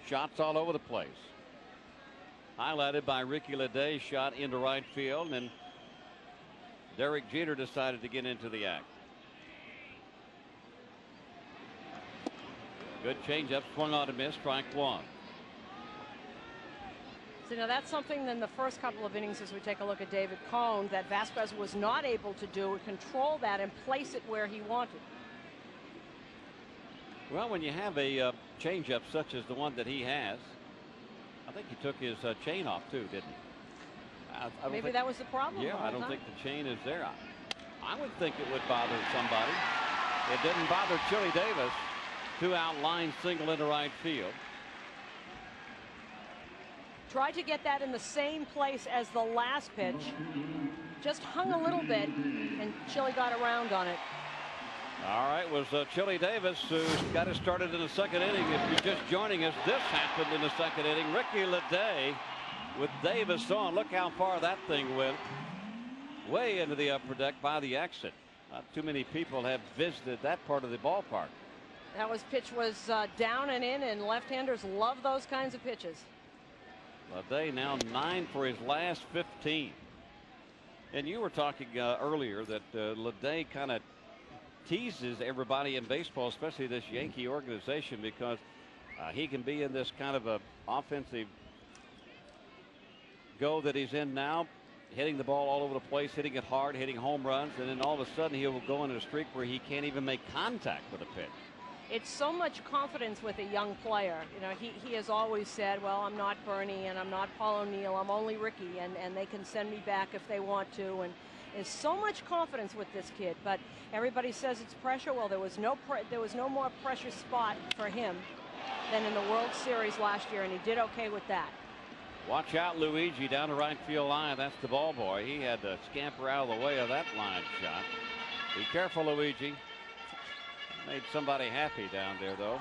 Shots all over the place. Highlighted by Ricky Leday's shot into right field, and Derek Jeter decided to get into the act. Good changeup, swung on and missed, strike 1. So now that's something in the first couple of innings, as we take a look at David Cone, that Vasquez was not able to do, control that and place it where he wanted. Well, when you have a changeup such as the one that he has, I think he took his chain off too, didn't he? Maybe that was the problem. Yeah, I don't think the chain is there. I would think it would bother somebody. It didn't bother Chili Davis. 2-out line single into right field. Tried to get that in the same place as the last pitch. Just hung a little bit, and Chili got around on it. All right, was Chili Davis who got it started in the second inning. If you're just joining us, this happened in the second inning. Ricky Leday with Davis on. Look how far that thing went. Way into the upper deck by the exit. Not too many people have visited that part of the ballpark. That pitch was down and in, and left-handers love those kinds of pitches. Leday now 9 for his last 15. And you were talking earlier that Leday kind of teases everybody in baseball, especially this Yankee organization, because he can be in this kind of a offensive go that he's in now, hitting the ball all over the place, hitting it hard, hitting home runs, and then all of a sudden he will go into a streak where he can't even make contact with a pitch. It's so much confidence with a young player. You know, he has always said, well, I'm not Bernie and I'm not Paul O'Neill, I'm only Ricky, and they can send me back if they want to. And there's so much confidence with this kid, but everybody says it's pressure. Well, there was no more pressure spot for him than in the World Series last year, and he did okay with that. Watch out, Luigi, down the right field line. That's the ball boy. He had to scamper out of the way of that line shot. Be careful, Luigi. Made somebody happy down there, though.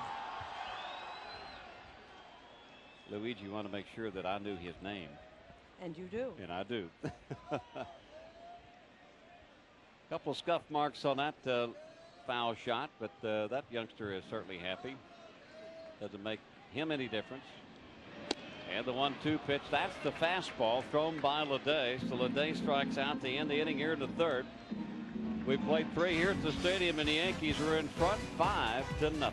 Luigi wanted to make sure that I knew his name. And you do. And I do. Couple of scuff marks on that foul shot, but that youngster is certainly happy. Doesn't make him any difference. And the 1-2 pitch, that's the fastball thrown by Leday. So Leday strikes out to end the inning here in the third. We played 3 here at the stadium, and the Yankees are in front 5-0.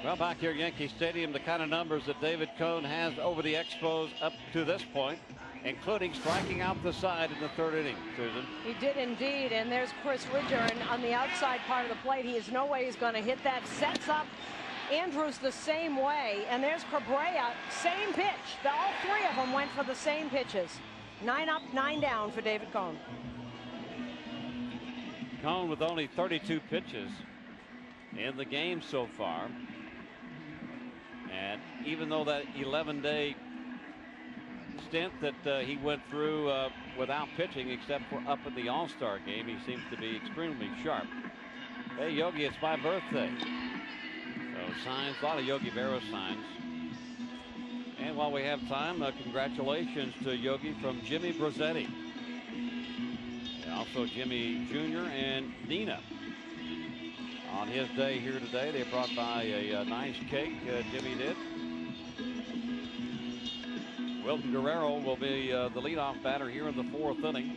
Well, back here at Yankee Stadium, the kind of numbers that David Cone has over the Expos up to this point. including striking out the side in the 3rd inning, Susan. He did indeed, and there's Chris Ridger, and on the outside part of the plate, he has no way he's going to hit that. Sets up Andrews the same way, and there's Cabrera, same pitch. All 3 of them went for the same pitches. 9 up, 9 down for David Cone. Cone with only 32 pitches in the game so far. And even though that 11-day stint that he went through without pitching, except for up at the All-Star game, he seems to be extremely sharp. Hey, Yogi, it's my birthday. So signs, a lot of Yogi Berra signs. And while we have time, congratulations to Yogi from Jimmy Brazetti. And also Jimmy Jr. and Nina. On his day here today, they brought by a nice cake. Jimmy did. Wilton Guerrero will be the leadoff batter here in the 4th inning.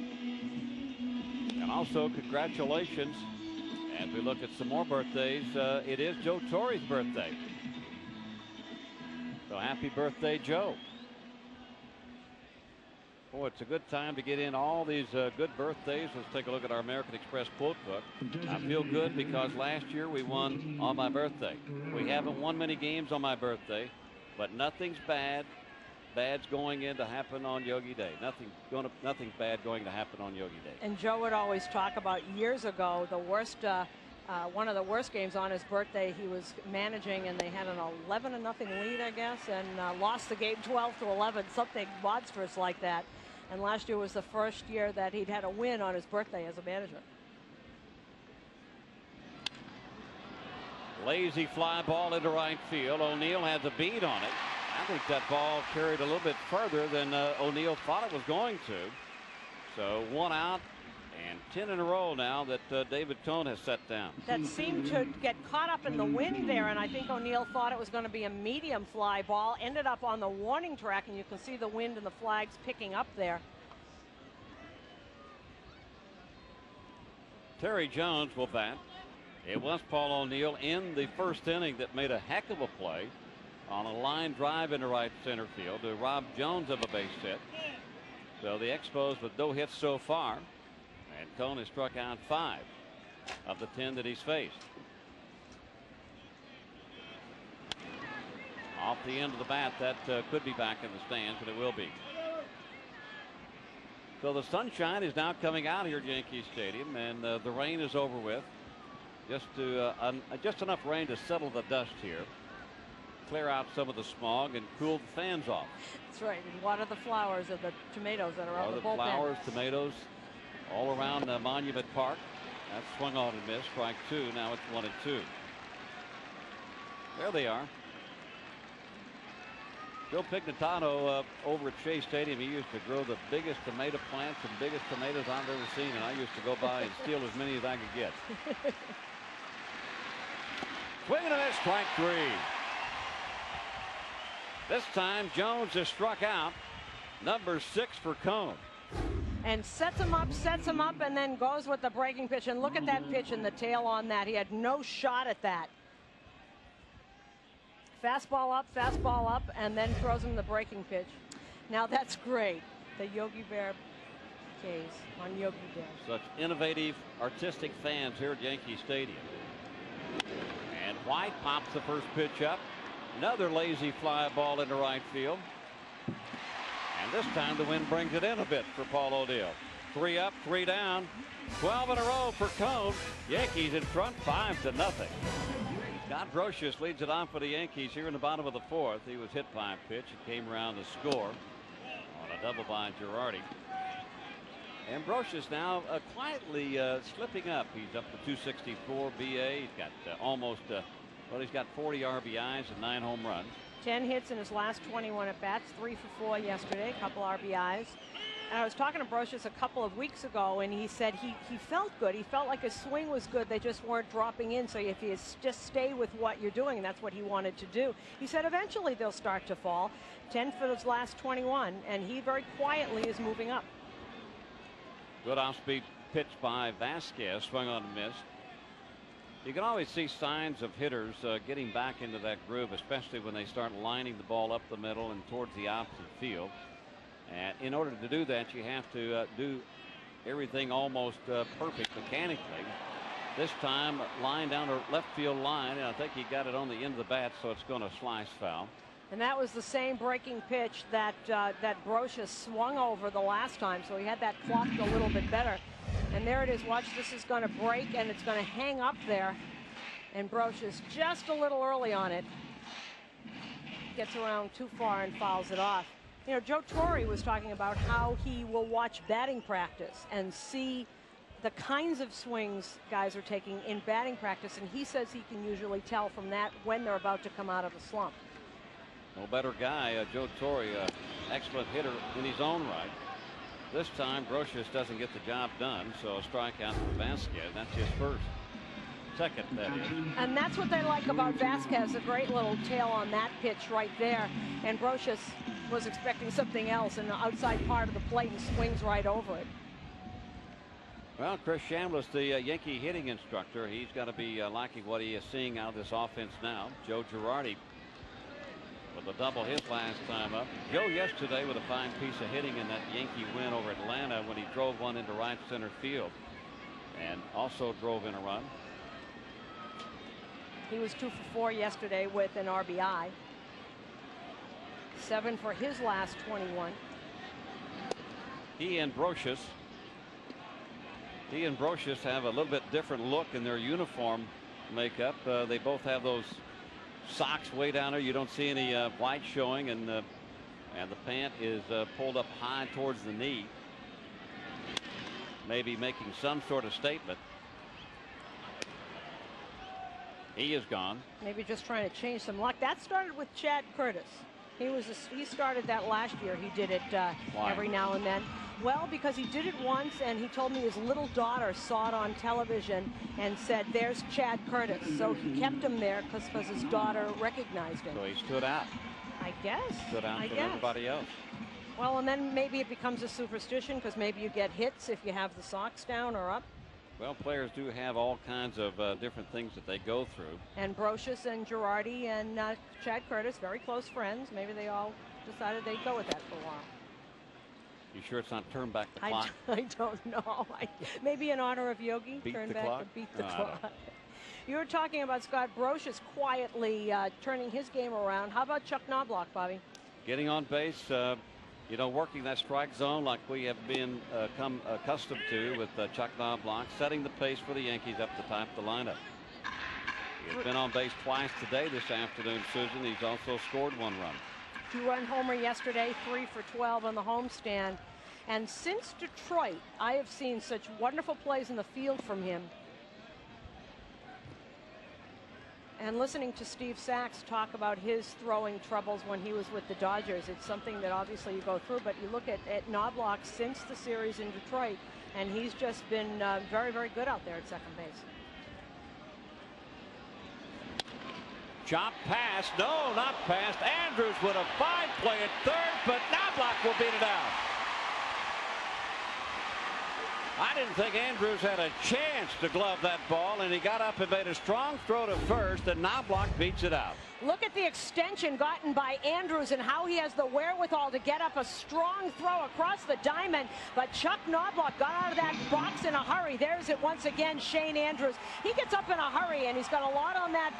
And also congratulations, as we look at some more birthdays, it is Joe Torre's birthday. So happy birthday, Joe. Boy, it's a good time to get in all these good birthdays. Let's take a look at our American Express quote book. I feel good because last year we won on my birthday. We haven't won many games on my birthday, but nothing's bad's going in to happen on Yogi Day. Nothing's bad going to happen on Yogi Day. And Joe would always talk about years ago, the worst, one of the worst games on his birthday. He was managing, and they had an 11-0 lead, I guess, and lost the game 12-11, something monstrous like that. And last year was the first year that he'd had a win on his birthday as a manager. Lazy fly ball into right field. O'Neill has a bead on it. I think that ball carried a little bit further than O'Neill thought it was going to. So 1 out and 10 in a row now that David Cone has set down. That seemed to get caught up in the wind there, and I think O'Neill thought it was going to be a medium fly ball. Ended up on the warning track, and you can see the wind and the flags picking up there. Terry Jones will bat. It was Paul O'Neill in the 1st inning that made a heck of a play on a line drive into right center field to rob Jones of a base hit. So the Expos with no hits so far, and Cone has struck out 5 of the 10 that he's faced. Off the end of the bat, that could be back in the stands, but it will be. So the sunshine is now coming out here at Yankee Stadium, and the rain is over with. Just enough rain to settle the dust here, clear out some of the smog, and cool the fans off. That's right, and water the flowers of the tomatoes that are on the bullpen. Flowers, tomatoes, all around Monument Park. That's swung on and missed. Strike 2. Now it's 1-2. There they are. Joe Pignatano over at Shea Stadium. He used to grow the biggest tomato plants and biggest tomatoes I've ever seen, and I used to go by and steal as many as I could get. Swing and a miss. Strike 3. This time Jones is struck out. Number 6 for Cone. And sets him up, and then goes with the breaking pitch. And look at that pitch and the tail on that. He had no shot at that. Fastball up, and then throws him the breaking pitch. Now that's great. The Yogi Berra case on Yogi Day. Such innovative, artistic fans here at Yankee Stadium. And White pops the first pitch up. Another lazy fly ball into right field. And this time the wind brings it in a bit for Paul O'Neill. 3 up, 3 down. 12 in a row for Cone. Yankees in front 5-0. Scott Brocious leads it on for the Yankees here in the bottom of the 4th. He was hit by a pitch and came around to score on a double by Girardi. And Brocious now quietly slipping up. He's up to 264 BA. He's got he's got 40 RBIs and 9 home runs. 10 hits in his last 21 at bats, 3 for 4 yesterday, a couple RBIs. And I was talking to Brocious a couple of weeks ago, and he said he felt good. He felt like his swing was good. They just weren't dropping in. So if you just stay with what you're doing, and that's what he wanted to do. He said eventually they'll start to fall. 10 for his last 21, and he very quietly is moving up. Good off-speed pitch by Vasquez, swung on and missed. You can always see signs of hitters getting back into that groove, especially when they start lining the ball up the middle and towards the opposite field. And in order to do that, you have to do everything almost perfect mechanically. This time, line down the left field line, and I think he got it on the end of the bat, so it's going to slice foul. And that was the same breaking pitch that that Brocious swung over the last time, so he had that clocked a little bit better. And there it is. Watch, this is going to break, and it's going to hang up there. And Brocious just a little early on it. Gets around too far and fouls it off. You know, Joe Torre was talking about how he will watch batting practice and see the kinds of swings guys are taking in batting practice, and he says he can usually tell from that when they're about to come out of a slump. No better guy, Joe Torre, excellent hitter in his own right. This time, Brocious doesn't get the job done, so a strikeout for Vasquez. That's his second, that is. And that's what they like about Vasquez, a great little tail on that pitch right there. And Brocious was expecting something else in the outside part of the plate and swings right over it. Well, Chris Chambliss, the Yankee hitting instructor, he's got to be liking what he is seeing out of this offense now. Joe Girardi with a double his last time up. Joe yesterday with a fine piece of hitting in that Yankee win over Atlanta when he drove one into right center field and also drove in a run. He was 2 for 4 yesterday with an RBI. 7 for his last 21. He and Brocious have a little bit different look in their uniform makeup. They both have those socks way down there. You don't see any white showing, and the pant is pulled up high towards the knee, maybe making some sort of statement. He is gone. Maybe just trying to change some luck. That started with Chad Curtis. He started that last year. He did it every now and then. Well, because he did it once, and he told me his little daughter saw it on television and said, "There's Chad Curtis." So he kept him there because his daughter recognized him. So he stood out. I guess. Stood out from everybody else. Well, and then maybe it becomes a superstition because maybe you get hits if you have the socks down or up. Well, players do have all kinds of different things that they go through. And Brocious and Girardi and Chad Curtis, very close friends. Maybe they all decided they'd go with that for a while. You sure it's not turn back the clock? I don't know. Maybe in honor of Yogi. Beat turn the back clock? To beat the clock. You were talking about Scott Brocious quietly turning his game around. How about Chuck Knobloch, Bobby? Getting on base. You know, working that strike zone like we have been come accustomed to with Chuck Knobloch, setting the pace for the Yankees up the top of the lineup. He's been on base twice today this afternoon, Susan. He's also scored 1 run. 2-run homer yesterday, 3 for 12 on the homestand. And since Detroit, I have seen such wonderful plays in the field from him. And listening to Steve Sachs talk about his throwing troubles when he was with the Dodgers, it's something that obviously you go through, but you look at Knobloch since the series in Detroit, and he's just been very, very good out there at second base. Chop pass. No, not past. Andrews with a fine play at third, but Knobloch will beat it out. I didn't think Andrews had a chance to glove that ball, and he got up and made a strong throw to first, and Knobloch beats it out. Look at the extension gotten by Andrews and how he has the wherewithal to get up a strong throw across the diamond. But Chuck Knobloch got out of that box in a hurry. There's it once again, Shane Andrews. He gets up in a hurry, and he's got a lot on that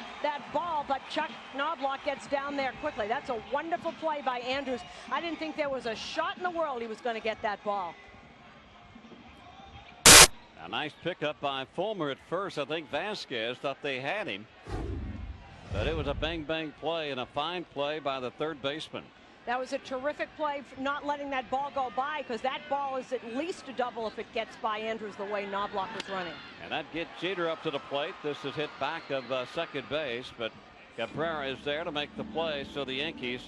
ball, but Chuck Knobloch gets down there quickly. That's a wonderful play by Andrews. I didn't think there was a shot in the world he was going to get that ball. A nice pickup by Fullmer at first. I think Vasquez thought they had him, but it was a bang-bang play and a fine play by the third baseman. That was a terrific play for not letting that ball go by, because that ball is at least a double if it gets by Andrews the way Knobloch was running. And that gets Jeter up to the plate. This is hit back of second base, but Cabrera is there to make the play, so the Yankees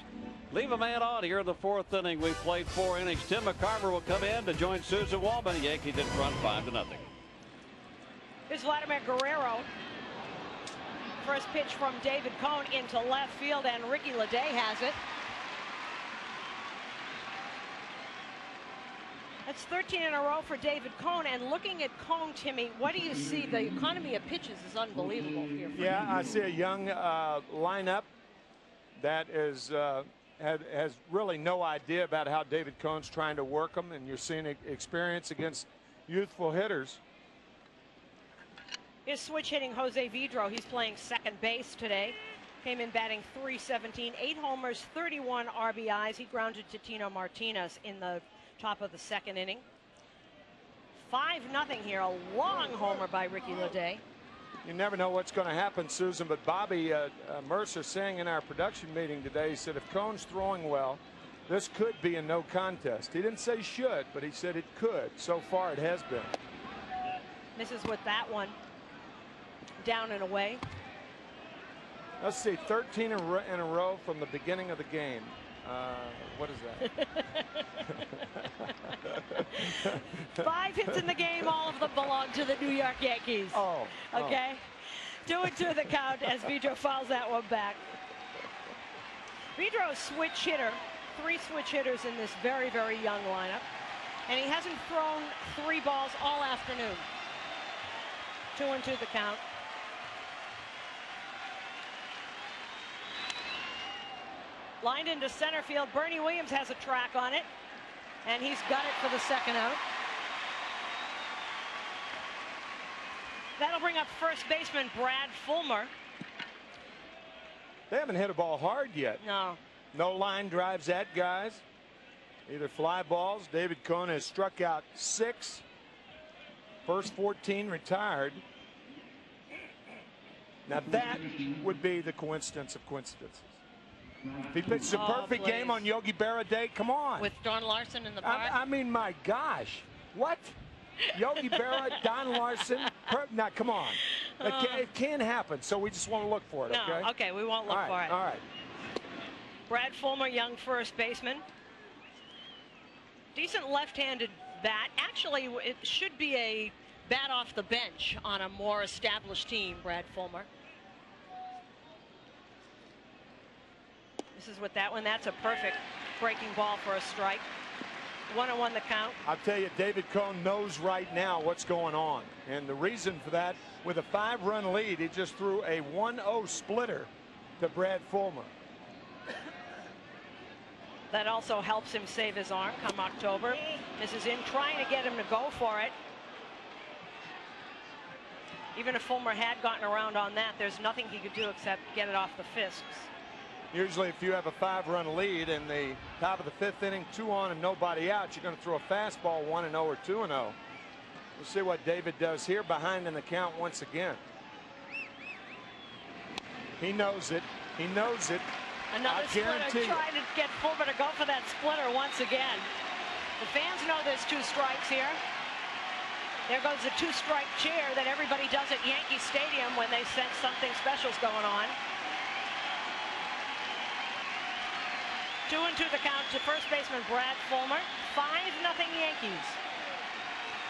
leave a man on here in the 4th inning. We've played 4 innings. Tim McCarver will come in to join Susan Wallman. The Yankees in front 5-0. Here's Vladimir Guerrero. First pitch from David Cone into left field, and Ricky Leday has it. That's 13 in a row for David Cone. And looking at Cone, Timmy, what do you see? The economy of pitches is unbelievable here. Yeah, I see a young lineup that is has really no idea about how David Cohn's trying to work them, and you're seeing experience against youthful hitters. His switch hitting Jose Vidro. He's playing second base today. Came in batting .317, 8 homers, 31 RBIs. He grounded to Tino Martinez in the top of the second inning. 5-0 here. A long homer by Ricky Leday. You never know what's going to happen, Susan, but Bobby Mercer saying in our production meeting today, he said if Cohn's throwing well, this could be a no contest. He didn't say should, but he said it could. So far it has been. Misses with that one. Down and away. Let's see, 13 in a row from the beginning of the game. What is that? 5 hits in the game. All of them belong to the New York Yankees. Oh. Okay. 2-2 the count as Vidro fouls that one back. Vidro's switch hitter. 3 switch hitters in this very, very young lineup. And he hasn't thrown 3 balls all afternoon. 2-2 the count. Lined into center field. Bernie Williams has a track on it, and he's got it for the second out. That'll bring up first baseman Brad Fullmer. They haven't hit a ball hard yet. No. No line drives at guys. Either fly balls. David Cohn has struck out 6. First 14 retired. Now that would be the coincidence of coincidences. If he pitches a perfect game on Yogi Berra Day, come on. With Don Larsen in the park? I mean, my gosh. What? Yogi Berra, Don Larsen. Now, come on. It can happen, so we just want to look for it, okay? No, okay, we won't look for it. All right. Brad Fullmer, young first baseman. Decent left-handed bat. Actually, it should be a bat off the bench on a more established team, Brad Fullmer. This is with that one. That's a perfect breaking ball for a strike. 1-1 the count. I'll tell you, David Cohn knows right now what's going on. And the reason for that, with a 5-run lead, he just threw a 1-0 splitter to Brad Fullmer. That also helps him save his arm come October. Misses in, trying to get him to go for it. Even if Fullmer had gotten around on that, there's nothing he could do except get it off the fists. Usually if you have a 5-run lead in the top of the 5th inning, 2 on and nobody out, you're going to throw a fastball 1-0 or 2-0. We'll see what David does here, behind in the count once again. He knows it. He knows it. Another splitter, trying to get Fullmer to go for that splitter once again. The fans know there's 2 strikes here. There goes the 2-strike cheer that everybody does at Yankee Stadium when they sense something special's going on. 2-2 the count to first baseman Brad Fullmer. 5-0 Yankees.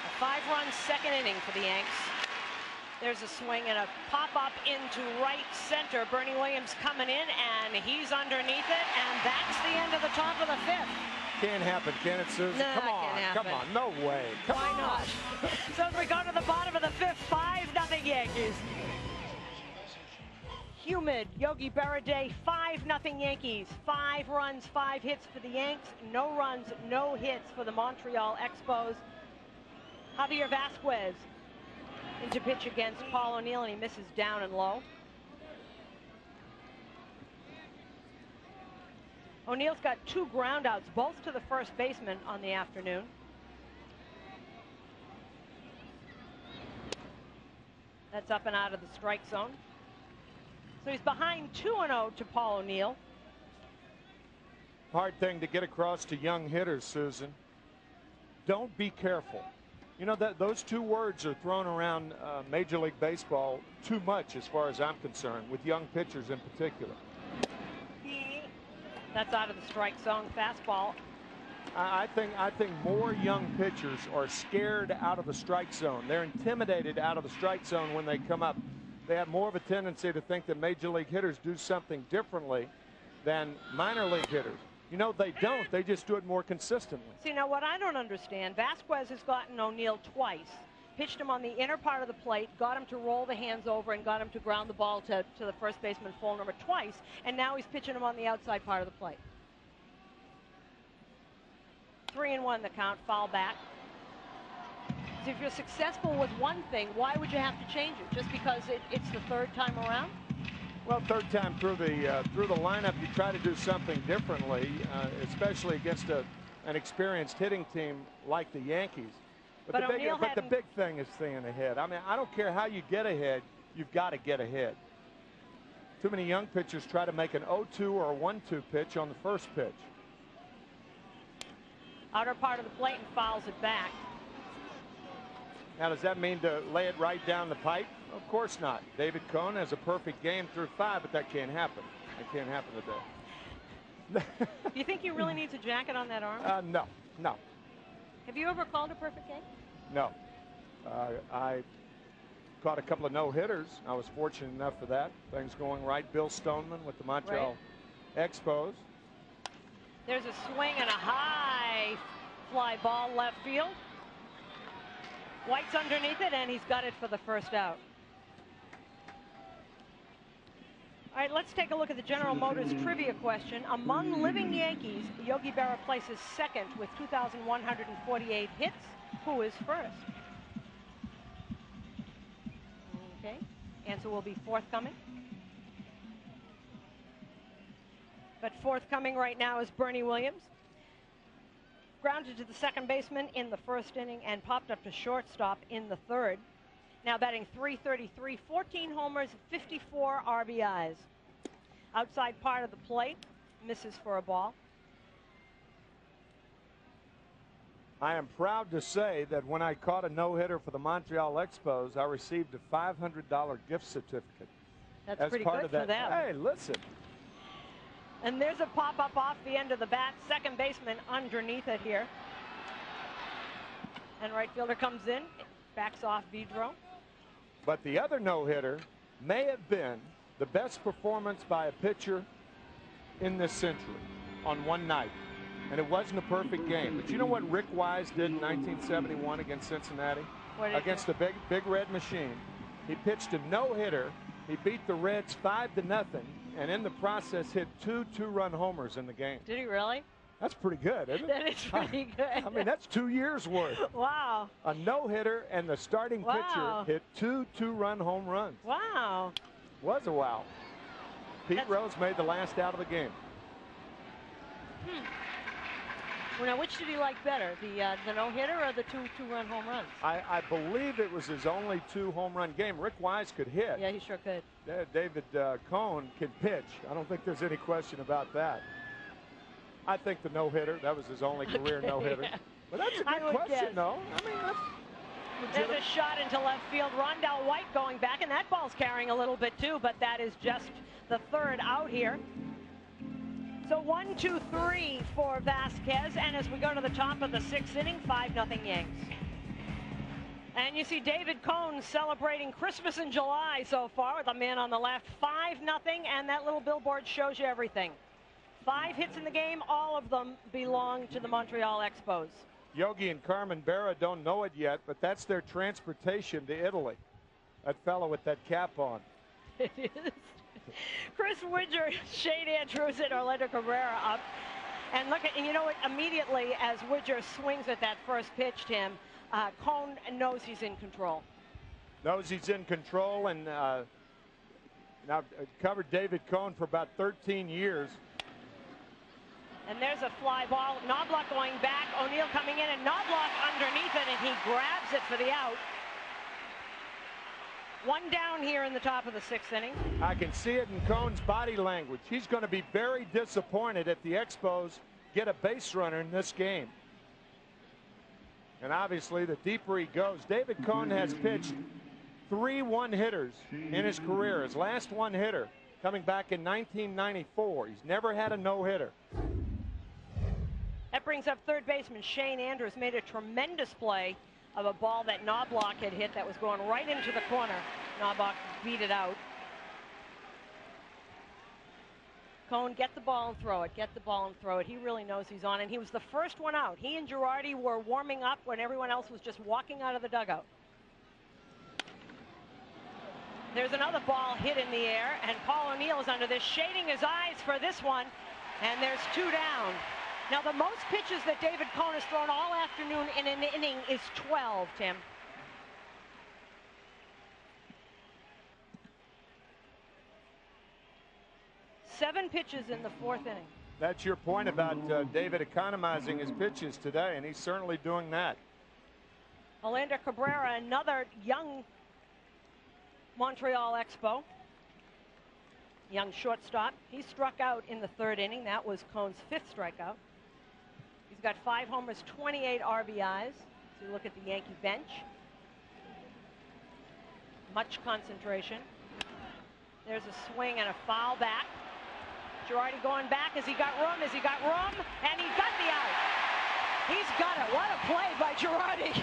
A 5-run second inning for the Yanks. There's a swing and a pop-up into right center. Bernie Williams coming in, and he's underneath it, and that's the end of the top of the 5th. Can't happen, can it, Susan? No, come on, can't come happen. on, no way. Why not? So as we go to the bottom of the 5th, 5-0 Yankees. Humid Yogi Berra Day, 5-0 Yankees. 5 runs, 5 hits for the Yanks. No runs, no hits for the Montreal Expos. Javier Vasquez into pitch against Paul O'Neill, and he misses down and low. O'Neill's got 2 groundouts, both to the first baseman on the afternoon. That's up and out of the strike zone. So he's behind 2-0 to Paul O'Neill. Hard thing to get across to young hitters, Susan. Don't be careful. You know, that those 2 words are thrown around Major League Baseball too much as far as I'm concerned, with young pitchers in particular. That's out of the strike zone. Fastball. I think more young pitchers are scared out of the strike zone. They're intimidated out of the strike zone when they come up. They have more of a tendency to think that Major League hitters do something differently than minor league hitters. You know, they don't. They just do it more consistently. See, now what I don't understand, Vasquez has gotten O'Neill twice. Pitched him on the inner part of the plate, got him to roll the hands over, and got him to ground the ball to the first baseman Fullmer twice, and now he's pitching him on the outside part of the plate. 3-1 the count, foul back. So if you're successful with one thing, why would you have to change it? Just because it's the third time around? Well, third time through the lineup, you try to do something differently, especially against an experienced hitting team like the Yankees. But the big thing is staying ahead. I mean, I don't care how you get ahead, you've got to get ahead. Too many young pitchers try to make an 0-2 or a 1-2 pitch on the first pitch. Outer part of the plate and fouls it back. Now, does that mean to lay it right down the pipe? Of course not. David Cone has a perfect game through 5, but that can't happen. That can't happen today. Do you think he really needs a jacket on that arm? No. Have you ever called a perfect game? No. I caught a couple of no-hitters. I was fortunate enough for that. Things going right. Bill Stoneman with the Montreal Expos. There's a swing and a high fly ball left field. White's underneath it, and he's got it for the first out. All right, let's take a look at the General Motors trivia question. Among living Yankees, Yogi Berra places second with 2,148 hits. Who is first? Okay, answer will be forthcoming. But forthcoming right now is Bernie Williams. Grounded to the second baseman in the first inning and popped up to shortstop in the third. Now batting .333, 14 homers, 54 RBIs. Outside part of the plate, misses for a ball. I am proud to say that when I caught a no-hitter for the Montreal Expos, I received a $500 gift certificate. That's as pretty part good of that. for them. Hey, listen. And there's a pop-up off the end of the bat. Second baseman underneath it here. And right fielder comes in, backs off Vidro. But the other no-hitter may have been the best performance by a pitcher in this century on one night. And it wasn't a perfect game. But you know what Rick Wise did in 1971 against Cincinnati? Against the big red machine. He pitched a no-hitter. He beat the Reds 5-0. And in the process hit 2 two-run homers in the game. Did he really? That's pretty good, isn't it? That is pretty good. I mean, that's 2 years worth. Wow. A no-hitter and the starting pitcher hit 2 two-run home runs. Wow. Was a wow. Pete Rose made the last out of the game. Well, now, which did he like better, the no-hitter or the two-run home runs? I believe it was his only 2 home run game. Rick Wise could hit. Yeah, he sure could. David Cone can pitch. I don't think there's any question about that. I think the no-hitter, that was his only career no-hitter. Yeah. But that's a good question, though. I mean, that's legitimate. There's a shot into left field. Rondell White going back, and that ball's carrying a little bit, too, but that is just the third out here. So 1-2-3 for Vasquez, and as we go to the top of the 6th inning, 5-0 Yanks. And you see David Cone celebrating Christmas in July so far with a man on the left. 5-0, and that little billboard shows you everything. 5 hits in the game, all of them belong to the Montreal Expos. Yogi and Carmen Berra don't know it yet, but that's their transportation to Italy. That fellow with that cap on. It is. Chris Widger, Shane Andrews, and Orlando Cabrera up. And look at, you know what, immediately as Widger swings at that first pitch, Tim, Cone knows he's in control. Knows he's in control, and now covered David Cone for about 13 years. And there's a fly ball. Knobloch going back. O'Neill coming in, and Knobloch underneath it, and he grabs it for the out. One down here in the top of the 6th inning. I can see it in Cone's body language. He's going to be very disappointed if the Expos get a base runner in this game. And obviously, the deeper he goes, David Cone has pitched 3 one-hitters in his career. His last one-hitter coming back in 1994. He's never had a no-hitter. That brings up third baseman Shane Andrews. Made a tremendous play of a ball that Knobloch had hit that was going right into the corner. Knobloch beat it out. Cone, get the ball and throw it. Get the ball and throw it. He really knows he's on, and he was the first one out. He and Girardi were warming up when everyone else was just walking out of the dugout. There's another ball hit in the air, and Paul O'Neill is under this, shading his eyes for this one, and there's 2 down. Now, the most pitches that David Cone has thrown all afternoon in an inning is 12, Tim. Seven pitches in the fourth inning. That's your point about David economizing his pitches today, and he's certainly doing that. Vladimir Guerrero, another young Montreal Expo, young shortstop. He struck out in the third inning. That was Cone's fifth strikeout. He's got 5 homers, 28 RBIs. So you look at the Yankee bench. Much concentration. There's a swing and a foul back. Girardi going back. Has he got room? Has he got room? And he got the out. He's got it. What a play by Girardi.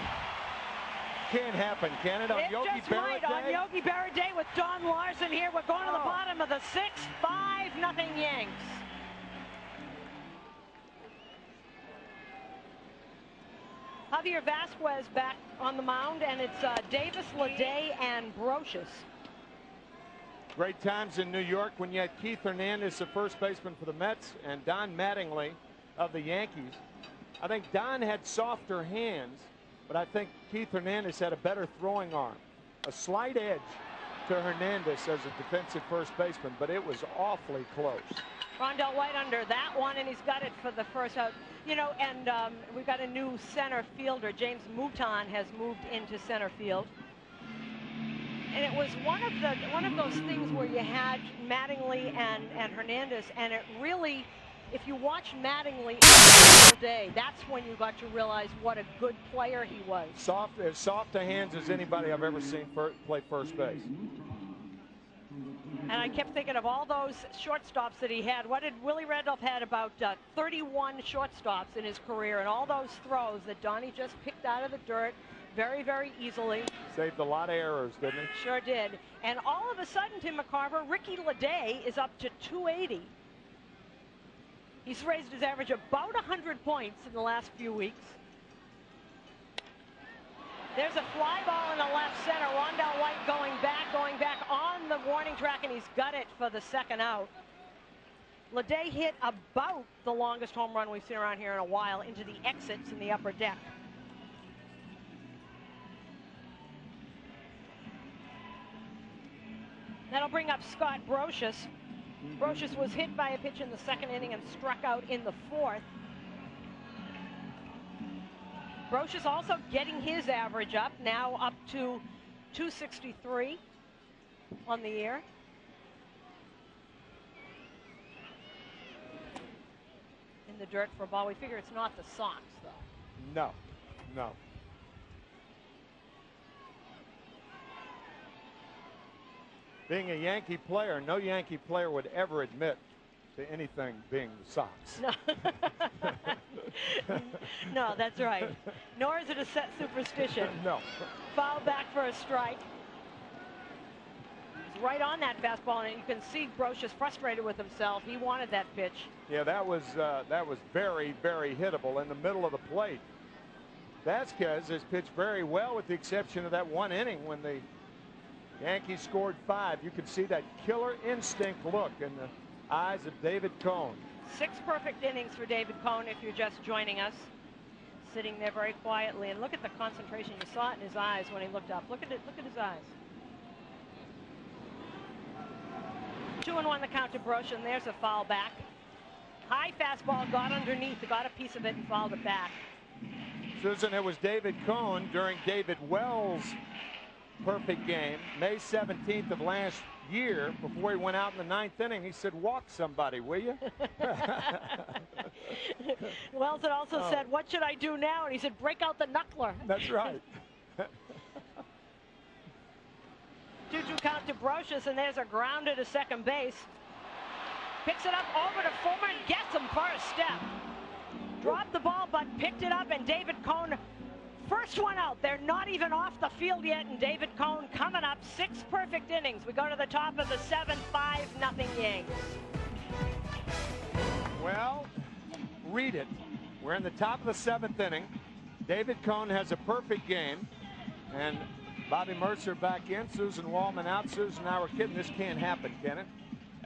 Can't happen, can it? On Yogi Berra Day? On Yogi Berra Day with Don Larsen here. We're going to the bottom of the 6th. 5-0 Yanks. Javier Vasquez back on the mound, and it's Davis, Leday, and Brocious. Great times in New York when you had Keith Hernandez, the first baseman for the Mets, and Don Mattingly of the Yankees. I think Don had softer hands, but I think Keith Hernandez had a better throwing arm. A slight edge to Hernandez as a defensive first baseman, but it was awfully close. Rondell White under that one, and he's got it for the first out. You know, and we've got a new center fielder. James Mouton has moved into center field. And it was one of those things where you had Mattingly and Hernandez, and it really, if you watch Mattingly all day, that's when you got to realize what a good player he was. As soft a hands as anybody I've ever seen play first base. And I kept thinking of all those shortstops that he had. What did Willie Randolph had about 31 shortstops in his career, and all those throws that Donnie just picked out of the dirt very, very easily. Saved a lot of errors, didn't he? Sure did. And all of a sudden, Tim McCarver, Ricky Leday is up to 280. He's raised his average about 100 points in the last few weeks. There's a fly ball in the left center. Rondell White going back on the warning track, and he's got it for the second out. Leday hit about the longest home run we've seen around here in a while into the exits in the upper deck. That'll bring up Scott Brocious. Brocious was hit by a pitch in the second inning and struck out in the fourth. Brocious also getting his average up, now up to 263 on the year. In the dirt for a ball. We figure it's not the Sox, though. No. Being a Yankee player, no Yankee player would ever admit to anything being the Sox. No. No, that's right. Nor is it a set superstition. No. Foul back for a strike. He's right on that fastball, and you can see Brocious frustrated with himself. He wanted that pitch. Yeah, that was very, very hittable in the middle of the plate. Vasquez has pitched very well, with the exception of that one inning when the Yankees scored 5. You could see that killer instinct look in the eyes of David Cone. 6 perfect innings for David Cone if you're just joining us. Sitting there very quietly, and look at the concentration. You saw it in his eyes when he looked up. Look at it. Look at his eyes. 2-1 the count to Brocious, and there's a foul back. High fastball, got underneath, got a piece of it, and fouled it back. Susan, it was David Cone during David Wells' perfect game, May 17th of last year, before he went out in the 9th inning. He said, "Walk somebody, will you?" Wells had also said, "What should I do now?" And he said, "Break out the knuckler." That's right. 2-2 count to Brocious, and there's a grounder to second base. Picks it up over to Fullmer and gets him for a step. Dropped the ball, but picked it up, and David Cone, first one out. They're not even off the field yet, and David Cone coming up. 6 perfect innings. We go to the top of the 7th, 5-0 Yanks. Well, read it. We're in the top of the 7th inning. David Cone has a perfect game, and Bobby Mercer back in, Susan Wallman out. Susan and I were kidding, this can't happen, can it?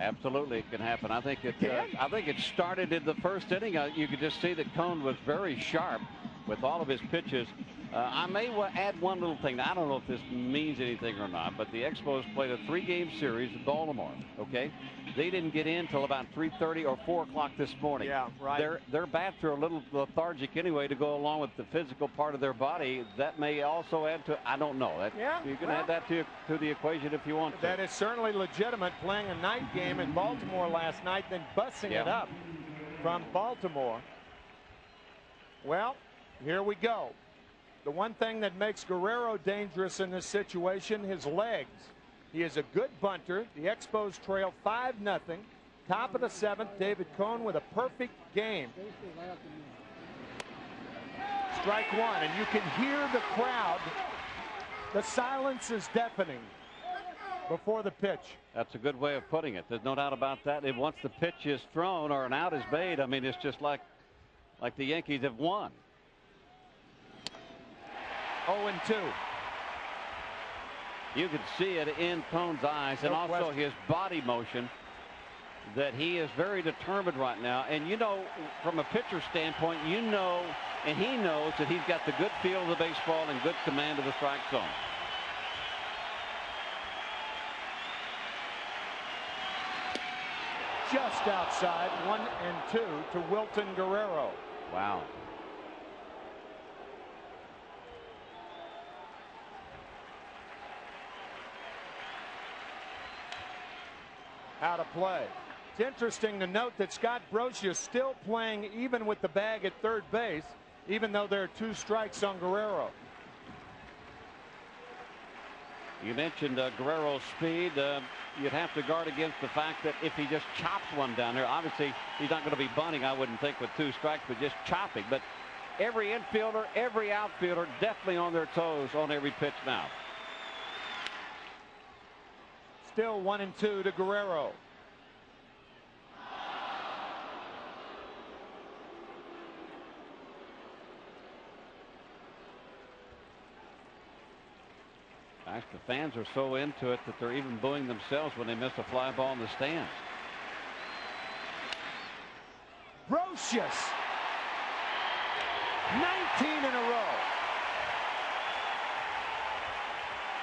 Absolutely, it can happen. I think it started in the first inning. You could just see that Cone was very sharp with all of his pitches. I may add one little thing. Now, I don't know if this means anything or not, but the Expos played a 3-game series in Baltimore. Okay, they didn't get in till about 3:30 or 4 o'clock this morning. Yeah, right. Their bats are a little lethargic anyway to go along with the physical part of their body. That may also add to. I don't know. You can add that to the equation if you want to. That is certainly legitimate. Playing a night game in Baltimore last night, then busing it up from Baltimore. Well, here we go. The one thing that makes Guerrero dangerous in this situation, his legs. He is a good bunter. The Expos trail 5-0. Top of the 7th, David Cone with a perfect game. Strike one, and you can hear the crowd. The silence is deafening before the pitch. That's a good way of putting it. There's no doubt about that. And once the pitch is thrown or an out is made, I mean, it's just like the Yankees have won. 0-2. You can see it in Cone's eyes and also his body motion that he is very determined right now. And you know, from a pitcher standpoint, you know, and he knows that he's got the good feel of the baseball and good command of the strike zone. Just outside, 1-2 to Wilton Guerrero. Wow. Out of play. It's interesting to note that Scott Brosius still playing even with the bag at third base, even though there are 2 strikes on Guerrero. You mentioned Guerrero's speed. You'd have to guard against the fact that if he just chops one down there, obviously he's not going to be bunting, I wouldn't think, with 2 strikes, but just chopping. But every infielder, every outfielder definitely on their toes on every pitch now. Still 1-2 to Guerrero. Gosh, the fans are so into it that they're even booing themselves when they miss a fly ball in the stands. Brosius. 19 in a row.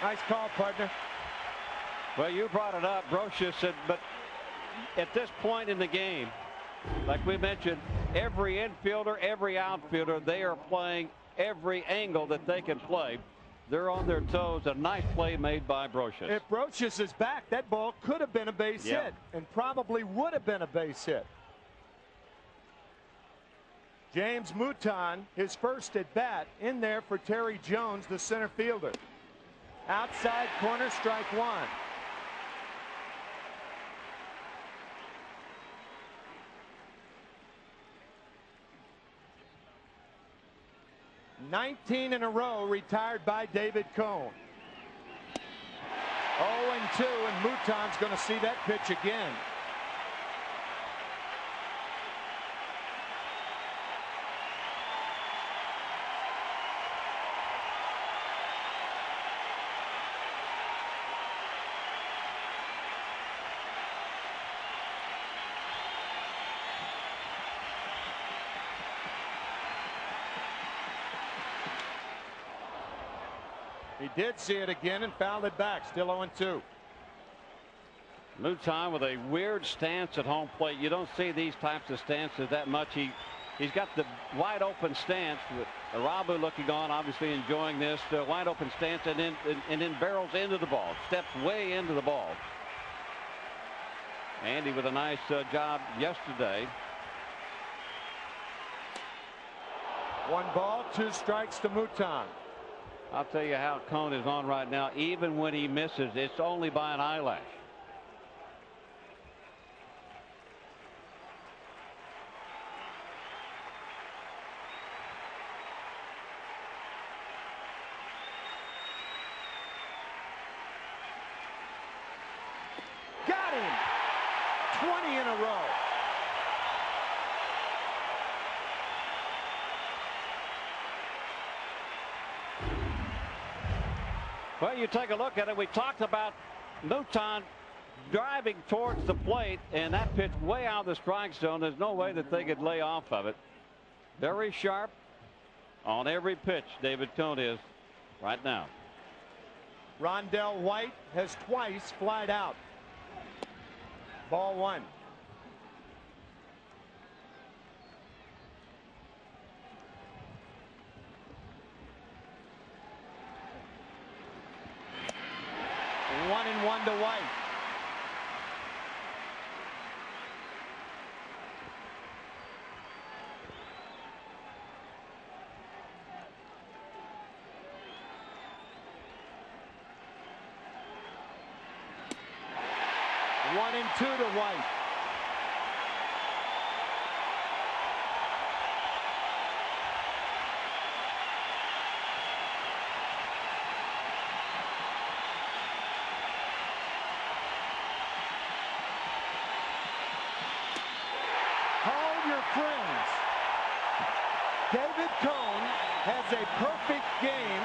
Nice call, partner. Well, you brought it up. Brosius said, but at this point in the game, like we mentioned, every infielder, every outfielder, they are playing every angle that they can play. They're on their toes. A nice play made by Brosius. If Brosius is back, that ball could have been a base hit and probably would have been a base hit. James Mouton, his first at bat, in there for Terry Jones, the center fielder. Outside corner, strike one. $19 in a row retired by David Cone. 0-2, and Mouton's going to see that pitch again. He did see it again and fouled it back. Still 0-2. Mouton with a weird stance at home plate. You don't see these types of stances that much. He's got the wide open stance with Arabu looking on, obviously enjoying this wide open stance, and then barrels into the ball, steps way into the ball. Andy with a nice job yesterday. 1 ball, 2 strikes to Mouton. I'll tell you how Cone is on right now. Even when he misses, it's only by an eyelash. Got him. 20 in a row. Well, you take a look at it. We talked about Mouton driving towards the plate, and that pitch way out of the strike zone. There's no way that they could lay off of it. Very sharp on every pitch, David Cone is right now. Rondell White has twice flied out. Ball one. One and one to White. One and two to White. Friends, David Cone has a perfect game,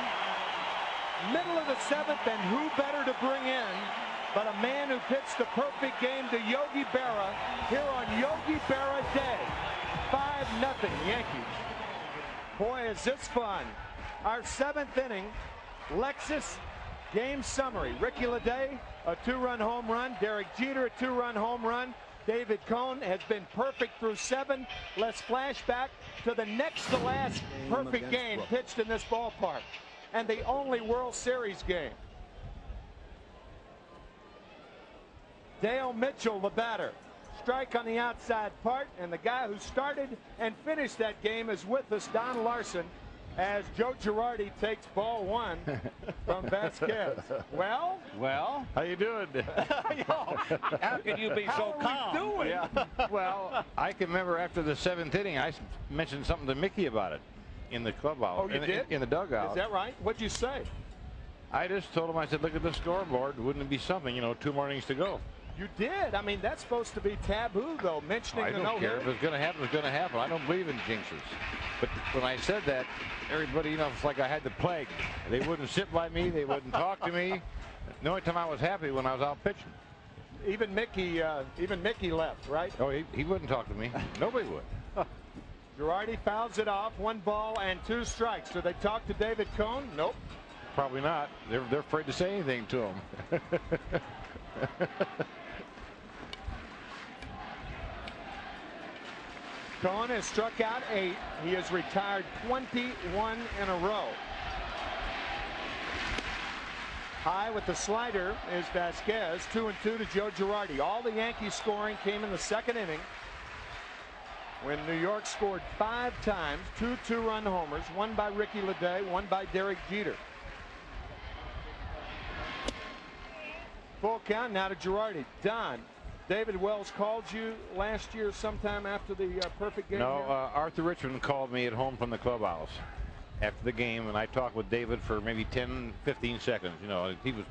middle of the seventh, and who better to bring in but a man who pitched the perfect game to Yogi Berra here on Yogi Berra Day. 5-0 Yankees. Boy, is this fun. Our seventh inning, Lexus game summary. Ricky Leday, a 2-run home run. Derek Jeter, a 2-run home run. David Cone has been perfect through 7. Let's flash back to the next to last perfect game pitched in this ballpark, and the only World Series game. Dale Mitchell, the batter. Strike on the outside part, and the guy who started and finished that game is with us, Don Larsen, as Joe Girardi takes ball one from Vasquez. Well, how you doing? How can you be so calm? Doing? Yeah. Well, I can remember after the 7th inning, I mentioned something to Mickey about it in the clubhouse. Oh, you did? In the dugout. Is that right? What'd you say? I just told him, I said, look at the scoreboard. Wouldn't it be something, 2 more innings to go. You did. I mean, that's supposed to be taboo, though, mentioning the no-hitter. I don't care. If it's going to happen, it's going to happen. I don't believe in jinxes. But when I said that, everybody, it's like I had the plague. They wouldn't sit by me. They wouldn't talk to me. The only time I was happy when I was out pitching. Even Mickey left, right? Oh, he wouldn't talk to me. Nobody would. Girardi fouls it off. 1 ball and 2 strikes. Do they talk to David Cone? Nope. Probably not. They're afraid to say anything to him. Cone has struck out 8. He has retired 21 in a row. High with the slider is Vasquez. 2-2 to Joe Girardi. All the Yankees scoring came in the 2nd inning, when New York scored 5 times, 2 2-run homers, 1 by Ricky Leday, 1 by Derek Jeter. Full count now to Girardi. Don, David Wells called you last year sometime after the perfect game? No, Arthur Richmond called me at home from the clubhouse after the game, and I talked with David for maybe 10, 15 seconds. He was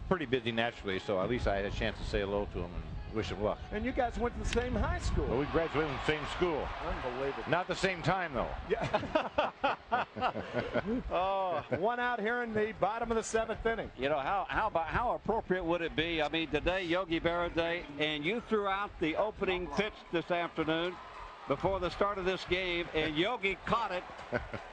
pretty busy naturally, so at least I had a chance to say hello to him and wish him luck. And you guys went to the same high school. Well, we graduated from the same school. Unbelievable. Not the same time, though. Yeah. Oh, 1 out here in the bottom of the 7th inning. How appropriate would it be? I mean, today, Yogi Berra Day, and you threw out the opening pitch this afternoon before the start of this game, and Yogi caught it,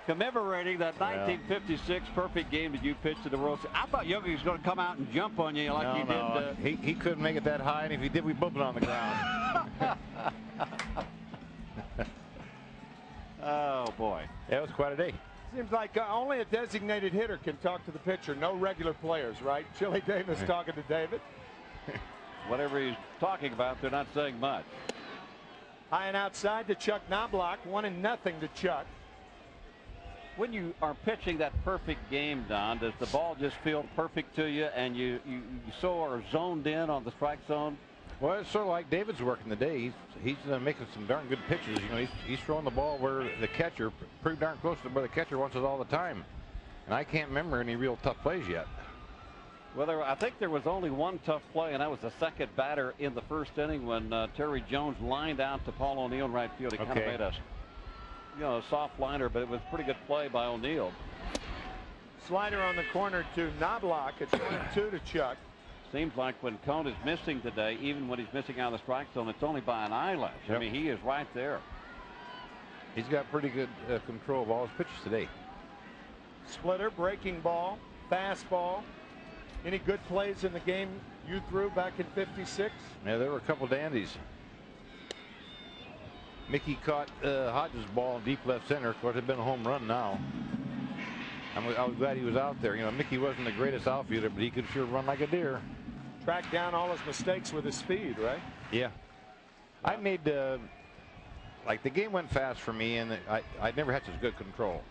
commemorating that 1956 perfect game that you pitched to the World Series. I thought Yogi was going to come out and jump on you like he did. He couldn't make it that high, and if he did, we bumped it on the ground. Oh, boy. That was quite a day. Seems like only a designated hitter can talk to the pitcher. No regular players, right? Chili Davis talking to David. Whatever he's talking about, they're not saying much. High and outside to Chuck Knobloch. 1-0 to Chuck. When you are pitching that perfect game, Don, does the ball just feel perfect to you, and you so are zoned in on the strike zone? Well, it's sort of like David's working today. He's making some darn good pitches. He's throwing the ball where the catcher, pretty darn close to where the catcher wants it all the time. And I can't remember any real tough plays yet. Well, I think there was only one tough play, and that was the second batter in the 1st inning when Terry Jones lined out to Paul O'Neill in right field. He kind of made a soft liner, but it was a pretty good play by O'Neill. Slider on the corner to Knobloch. It's 1-2 to Chuck. Seems like when Cone is missing today, even when he's missing out of the strike zone, it's only by an eyelash. Yep. I mean, he is right there. He's got pretty good control of all his pitches today. Splitter, breaking ball, fastball. Any good plays in the game you threw back in '56? Yeah, there were a couple dandies. Mickey caught Hodges' ball in deep left center. Of course, it'd been a home run now. I was glad he was out there. You know, Mickey wasn't the greatest outfielder, but he could sure run like a deer. Tracked down all his mistakes with his speed, right? Yeah. I made like the game went fast for me, and I never had such good control.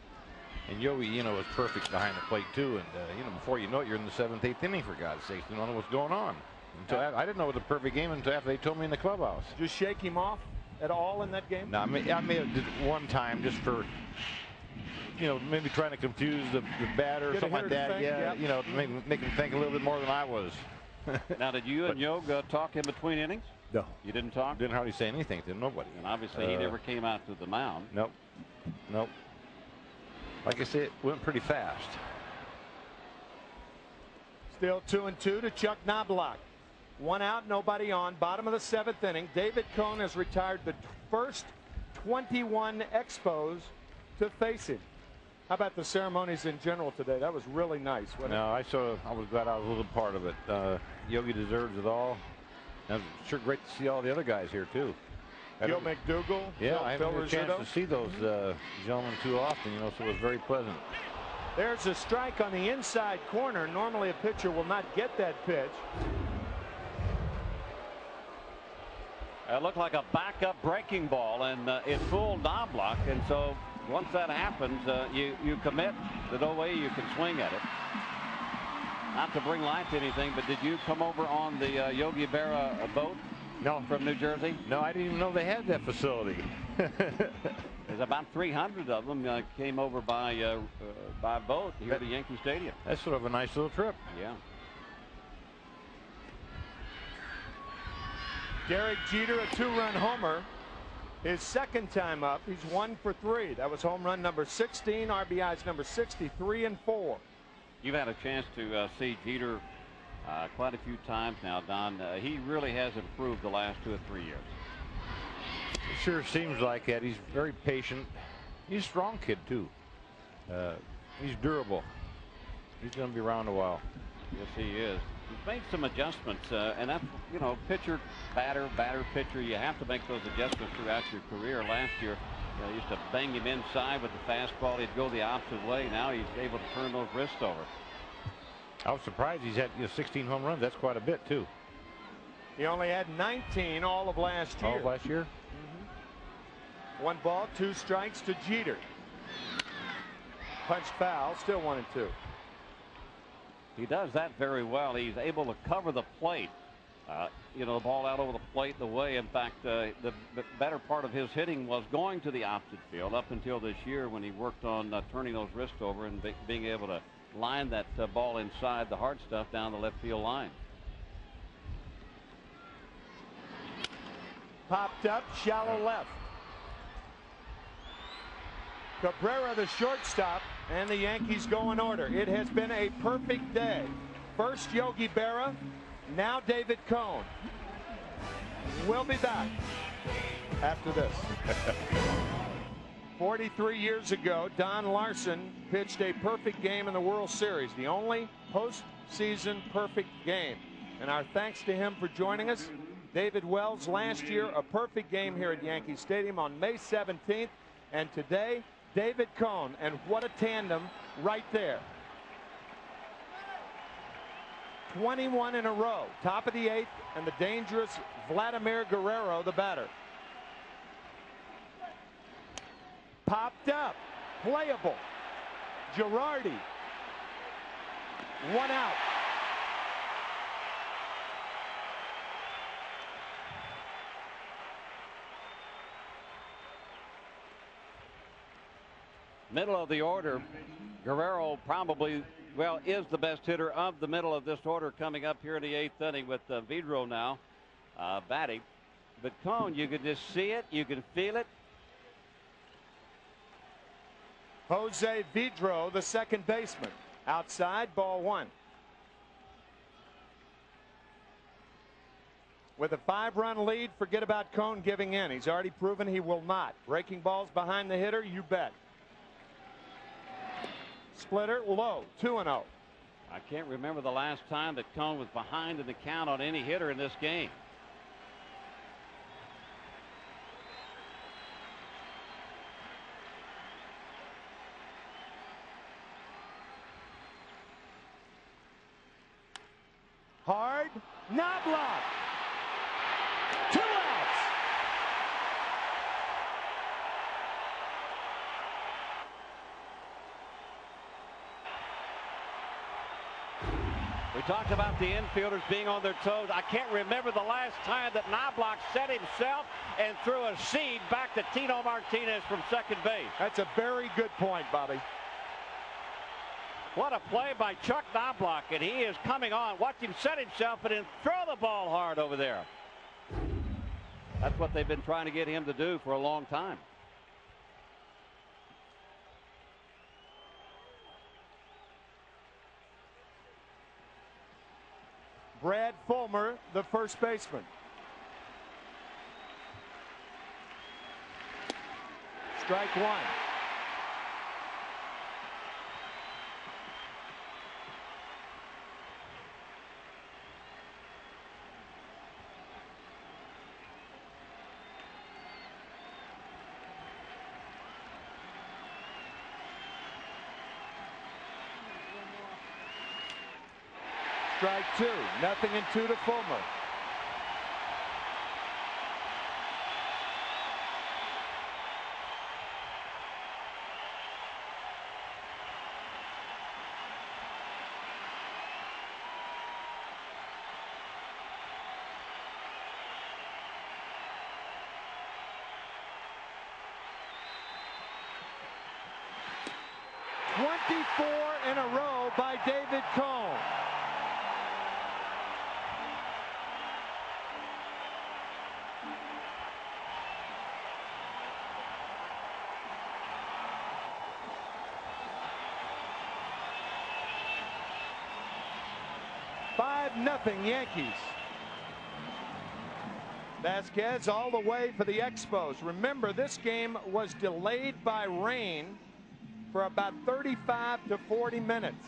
And Yogi, you know, was perfect behind the plate too. And you know, before you know it, you're in the 7th, 8th inning, for God's sakes. You don't know what's going on. Until I didn't know it was a perfect game until after they told me in the clubhouse. Just shake him off at all in that game? No, I may have did it one time just for, you know, maybe trying to confuse the batter or Get something like that. think, Yeah, yep. you know, make him think a little bit more than I was. Now, did you and Yog talk in between innings? No. You didn't talk? Didn't hardly say anything to nobody. And obviously he never came out to the mound. Nope. Nope. Like I said, it went pretty fast. Still 2-2 to Chuck Knobloch. 1 out, nobody on. Bottom of the 7th inning. David Cone has retired the first 21 Expos to face him. How about the ceremonies in general today? That was really nice. No, I was glad I was a little part of it. Yogi deserves it all. And it's sure great to see all the other guys here too. Gil McDougall. Yeah, I haven't had a chance to see those gentlemen too often, you know, so it was very pleasant. There's a strike on the inside corner. Normally a pitcher will not get that pitch. It looked like a backup breaking ball, and it fooled Knobloch. And so once that happens, you commit. There's no way you can swing at it. Not to bring light to anything, but did you come over on the Yogi Berra boat? No. From New Jersey? No, I didn't even know they had that facility. There's about 300 of them came over by boat here to Yankee Stadium. That's sort of a nice little trip. Yeah. Derek Jeter, a 2-run homer. His second time up, he's 1 for 3. That was home run number 16, RBIs number 63 and 4. You've had a chance to see Jeter quite a few times now, Don. He really has improved the last 2 or 3 years. It sure seems like that. He's very patient. He's a strong kid too. He's durable. He's going to be around a while. Yes, he is. He's made some adjustments, and that's, you know, pitcher, batter, pitcher. You have to make those adjustments throughout your career. Last year, you used to bang him inside with the fastball. He'd go the opposite way. Now he's able to turn those wrists over. I was surprised he's had 16 home runs. That's quite a bit too. He only had 19 all of last year. All of last year? Mm-hmm. 1 ball, 2 strikes to Jeter. Punched foul, still 1 and 2. He does that very well. He's able to cover the plate. You know, the ball out over the plate the way. In fact, the better part of his hitting was going to the opposite field up until this year when he worked on turning those wrists over and being able to line that ball inside the hard stuff down the left field line. Popped up, shallow left. Cabrera, the shortstop, and the Yankees go in order. It has been a perfect day. First Yogi Berra, now David Cone. We'll be back after this. 43 years ago, Don Larsen pitched a perfect game in the World Series, the only postseason perfect game. And our thanks to him for joining us. David Wells last year, a perfect game here at Yankee Stadium on May 17th. And today, David Cone, and what a tandem right there. 21 in a row. Top of the 8th, and the dangerous Vladimir Guerrero, the batter. Popped up. Playable. Girardi. 1 out. Middle of the order, Guerrero probably, well, is the best hitter of the middle of this order coming up here in the 8th inning with Vidro now batting. But Cone, you can just see it, you can feel it. Jose Vidro, the second baseman. Outside, ball 1. With a 5-run lead, forget about Cone giving in. He's already proven he will not. Breaking balls behind the hitter, you bet. Splitter low, 2-0. I can't remember the last time that Cone was behind in the count on any hitter in this game. Hard, not blocked. 2 outs. We talked about the infielders being on their toes. I can't remember the last time that Knobloch set himself and threw a seed back to Tino Martinez from second base. That's a very good point, Bobby. What a play by Chuck Knobloch, and he is coming on. Watch him set himself and then throw the ball hard over there. That's what they've been trying to get him to do for a long time. Brad Fullmer, the first baseman. Strike one. Strike two. 0-2 to Fullmer. In a row by David Cone. Nothing Yankees. Vasquez all the way for the Expos. Remember, this game was delayed by rain for about 35 to 40 minutes.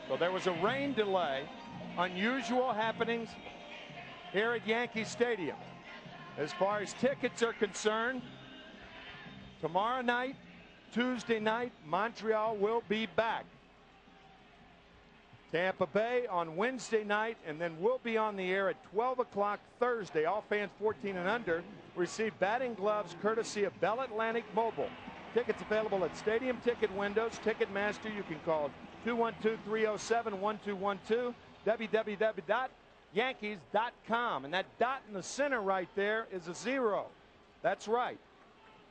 So there was a rain delay. Unusual happenings here at Yankee Stadium. As far as tickets are concerned, tomorrow night, Tuesday night, Montreal will be back. Tampa Bay on Wednesday night, and then we'll be on the air at 12 o'clock Thursday. All fans 14 and under receive batting gloves courtesy of Bell Atlantic Mobile. Tickets available at stadium ticket windows. Ticketmaster, you can call 212-307-1212, www.yankees.com. And that dot in the center right there is a 0. That's right.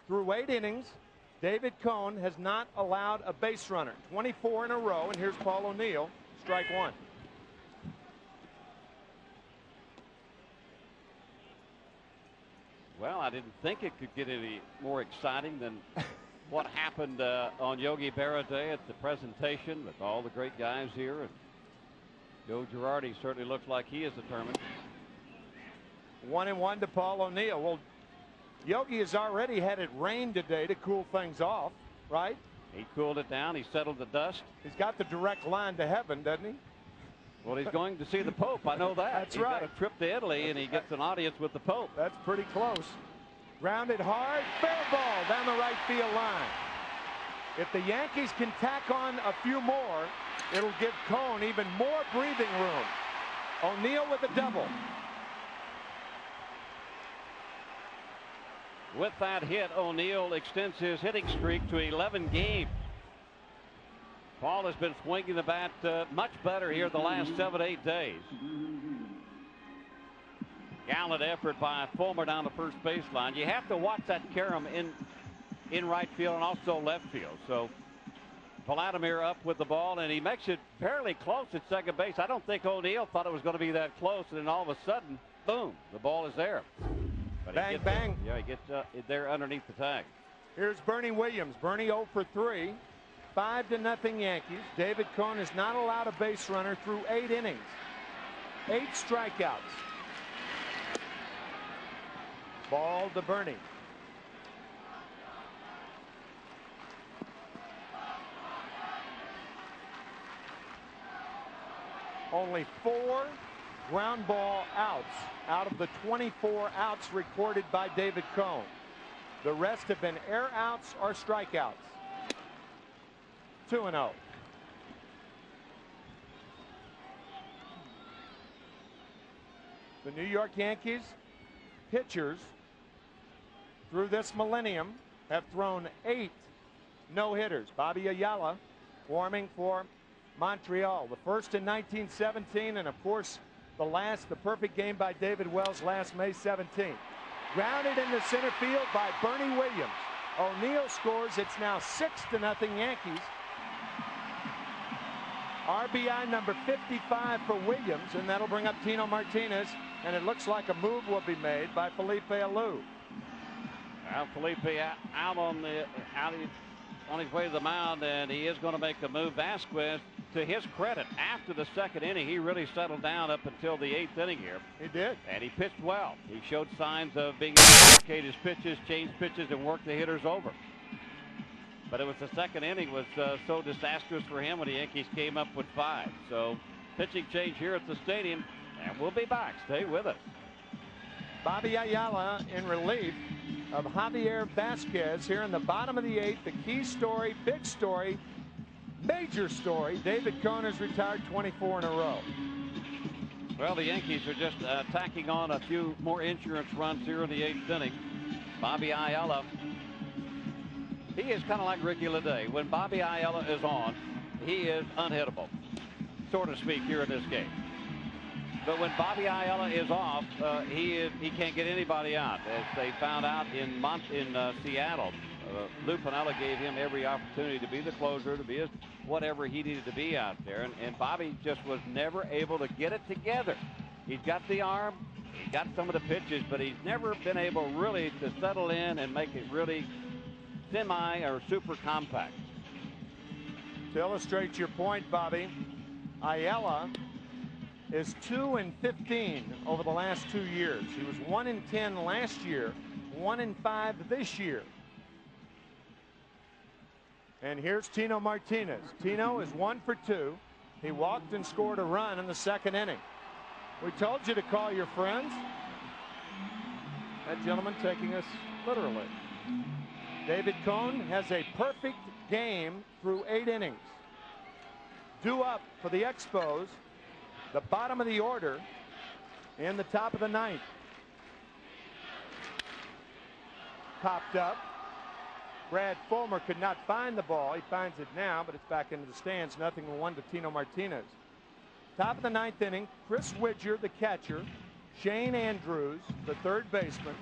Through 8 innings, David Cone has not allowed a base runner. 24 in a row, and here's Paul O'Neill. Strike one. Well, I didn't think it could get any more exciting than what happened on Yogi Berra Day at the presentation with all the great guys here. And Joe Girardi certainly looks like he is determined. 1-1 to Paul O'Neill. Well, Yogi has already had it rain today to cool things off, right? He cooled it down. He settled the dust. He's got the direct line to heaven, doesn't he? Well, he's going to see the Pope. I know that. That's he's right. Got a trip to Italy, and he gets an audience with the Pope. That's pretty close. Grounded hard. Fair ball down the right field line. If the Yankees can tack on a few more, it'll give Cone even more breathing room. O'Neill with a double. With that hit, O'Neill extends his hitting streak to 11 games. Paul has been swinging the bat much better here the last 7 to 8 days. Gallant effort by Fullmer down the first baseline. You have to watch that carom in right field and also left field. So Vladimir up with the ball, and he makes it fairly close at second base. I don't think O'Neill thought it was going to be that close, and then all of a sudden, boom, the ball is there. But bang, bang. He gets there underneath the tag. Here's Bernie Williams. Bernie 0 for 3. 5-0 Yankees. David Cone has not allowed a base runner through 8 innings. 8 strikeouts. Ball to Bernie. Only 4 ground ball outs out of the 24 outs recorded by David Cone. The rest have been air outs or strikeouts. 2-0. The New York Yankees pitchers through this millennium have thrown 8 no-hitters. Bobby Ayala warming for Montreal. The first in 1917, and of course the perfect game by David Wells last May 17th. Grounded into center field by Bernie Williams. O'Neill scores. It's now 6-0 Yankees. RBI number 55 for Williams, and that'll bring up Tino Martinez, and it looks like a move will be made by Felipe Alou. Well, Felipe out on his way to the mound, and he is going to make a move. Vasquez, to his credit, after the second inning, he really settled down up until the 8th inning here. He did. And he pitched well. He showed signs of being able to locate his pitches, change pitches, and work the hitters over. But it was the second inning was so disastrous for him when the Yankees came up with 5. So pitching change here at the stadium, and we'll be back. Stay with us. Bobby Ayala in relief of Javier Vasquez here in the bottom of the 8th. The key story, big story, major story. David Cone has retired 24 in a row. Well, the Yankees are just tacking on a few more insurance runs here in the 8th inning. Bobby Ayala, he is kind of like Ricky Leday. When Bobby Ayala is on, he is unhittable, so to speak, here in this game. But when Bobby Ayala is off, he can't get anybody out. As they found out in Seattle, Lou Piniella gave him every opportunity to be the closer, to be whatever he needed to be out there. And Bobby just was never able to get it together. He's got the arm, he got some of the pitches, but he's never been able really to settle in and make it really semi or super compact. To illustrate your point, Bobby, Ayala is 2-15 over the last 2 years. He was 1-10 last year, 1-5 this year. And here's Tino Martinez. Tino is 1 for 2. He walked and scored a run in the second inning. We told you to call your friends. That gentleman taking us literally. David Cone has a perfect game through 8 innings. Due up for the Expos, the bottom of the order in the top of the 9th. Popped up. Brad Fullmer could not find the ball. He finds it now, but it's back into the stands. 0-1 to Tino Martinez. Top of the 9th inning, Chris Widger, the catcher, Shane Andrews, the third baseman,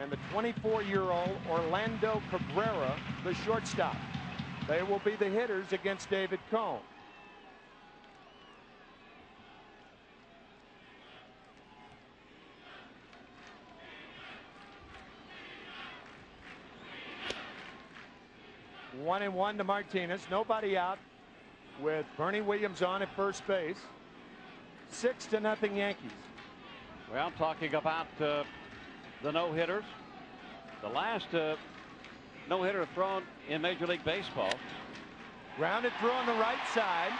and the 24-year-old Orlando Cabrera, the shortstop. They will be the hitters against David Cone. One and one to Martinez. Nobody out with Bernie Williams on at first base. 6-0 Yankees. Well, talking about the no-hitters. The last no-hitter thrown in Major League Baseball. Grounded through on the right side.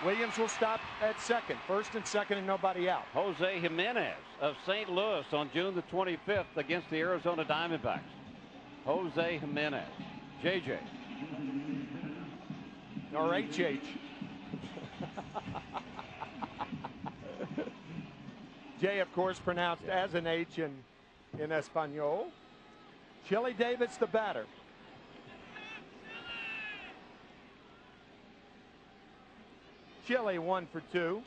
Williams will stop at second. First and second and nobody out. Jose Jimenez of St. Louis on June the 25th against the Arizona Diamondbacks. Jose Jimenez. JJ. Or HH. J, of course, pronounced as an H in Espanol. Chili Davis, the batter. Chili 1 for 2.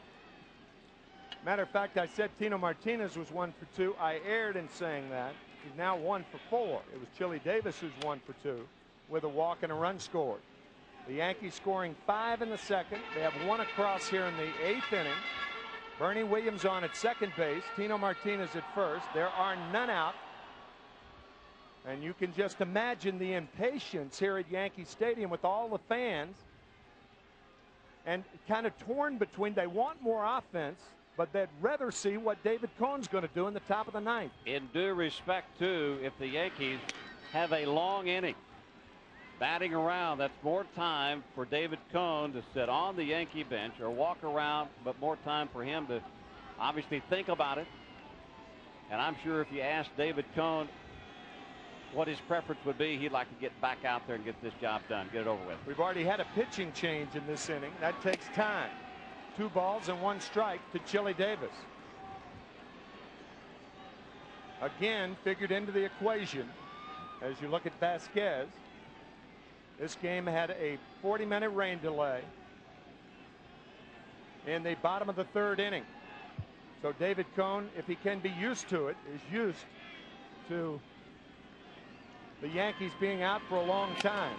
Matter of fact, I said Tino Martinez was 1 for 2. I erred in saying that. He's now 1 for 4. It was Chili Davis who's 1 for 2 with a walk and a run scored. The Yankees scoring 5 in the second. They have 1 across here in the 8th inning. Bernie Williams on at second base. Tino Martinez at first. There are none out. And you can just imagine the impatience here at Yankee Stadium with all the fans. And kind of torn between, they want more offense, but they'd rather see what David Cohn's going to do in the top of the ninth. In due respect, too, if the Yankees have a long inning batting around, that's more time for David Cohn to sit on the Yankee bench or walk around, but more time for him to obviously think about it. And I'm sure if you ask David Cohn what his preference would be, he'd like to get back out there and get this job done, get it over with. We've already had a pitching change in this inning. That takes time. 2 balls and 1 strike to Chili Davis. Again, figured into the equation as you look at Vasquez. This game had a 40-minute rain delay in the bottom of the 3rd inning. So David Cohn, if he can be used to it, is used to the Yankees being out for a long time.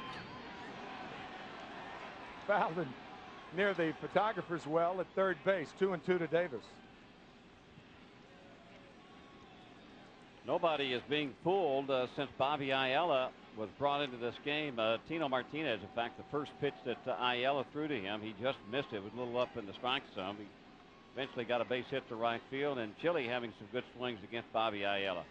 Fouled near the photographer's well at third base. 2-2 to Davis. Nobody is being fooled since Bobby Ayala was brought into this game. Tino Martinez, in fact, the first pitch that Ayala threw to him, he just missed it. It was a little up in the strike zone. He eventually got a base hit to right field, and Chile having some good swings against Bobby Ayala.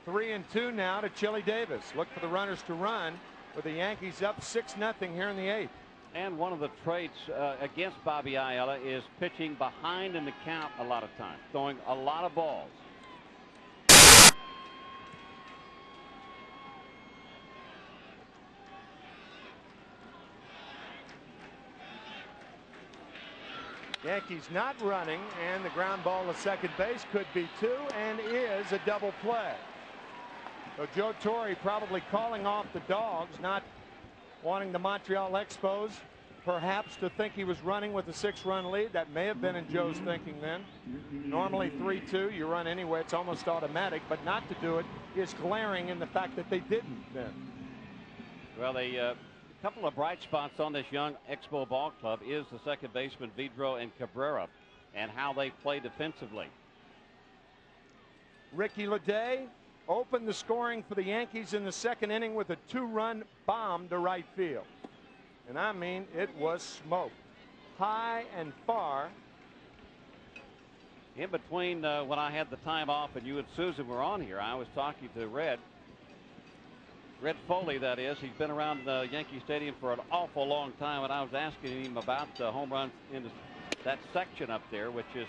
Three and 2 now to Chili Davis. Look for the runners to run with the Yankees up 6-0 here in the 8th. And one of the traits against Bobby Ayala is pitching behind in the count a lot of times, throwing a lot of balls. Yankees not running, and the ground ball to second base could be 2 and is a double play. So Joe Torre probably calling off the dogs, not wanting the Montreal Expos perhaps to think he was running with a 6-run lead. That may have been in Joe's thinking then. Normally 3-2, you run anyway, it's almost automatic, but not to do it is glaring in the fact that they didn't then. Well, a couple of bright spots on this young Expo ball club is the second baseman Vidro and Cabrera and how they play defensively. Ricky Leday opened the scoring for the Yankees in the 2nd inning with a 2-run bomb to right field. And I mean, it was smoked high and far. In between when I had the time off and you and Susan were on here, I was talking to Red Foley, that is. He's been around Yankee Stadium for an awful long time, and I was asking him about the home runs in that section up there, which is,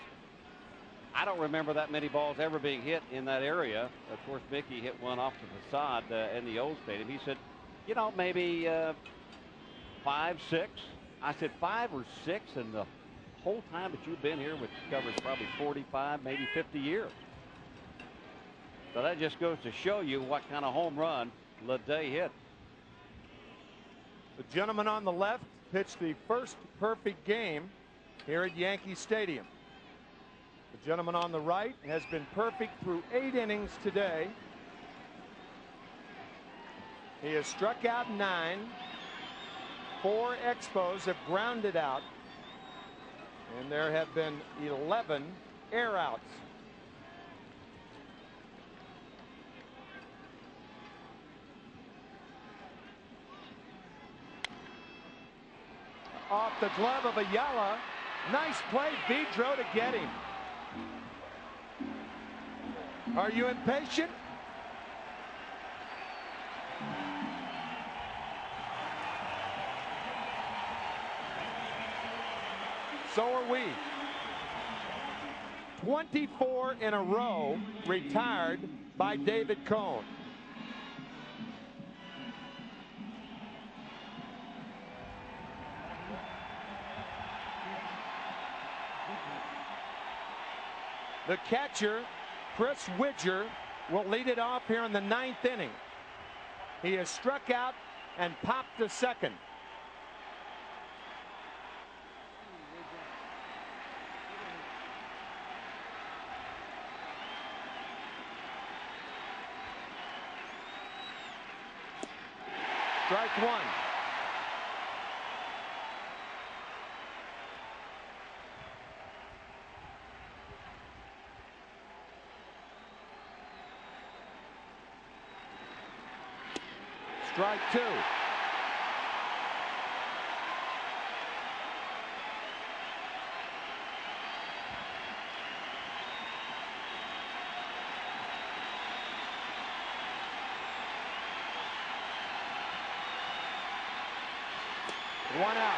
I don't remember that many balls ever being hit in that area. Of course, Mickey hit one off the facade in the old stadium. He said, you know, maybe 5, 6. I said 5 or 6 in the whole time that you've been here, which covers probably 45, maybe 50 years. So that just goes to show you what kind of home run Leday hit. The gentleman on the left pitched the first perfect game here at Yankee Stadium. The gentleman on the right has been perfect through 8 innings today. He has struck out 9. 4 Expos have grounded out, and there have been 11 air outs. Off the glove of Ayala. Nice play, Vidro, to get him. Are you impatient? So are we. 24 in a row retired by David Cohn. The catcher, Chris Widger, will lead it off here in the 9th inning. He has struck out and popped to second. Strike 1. Strike two. One out.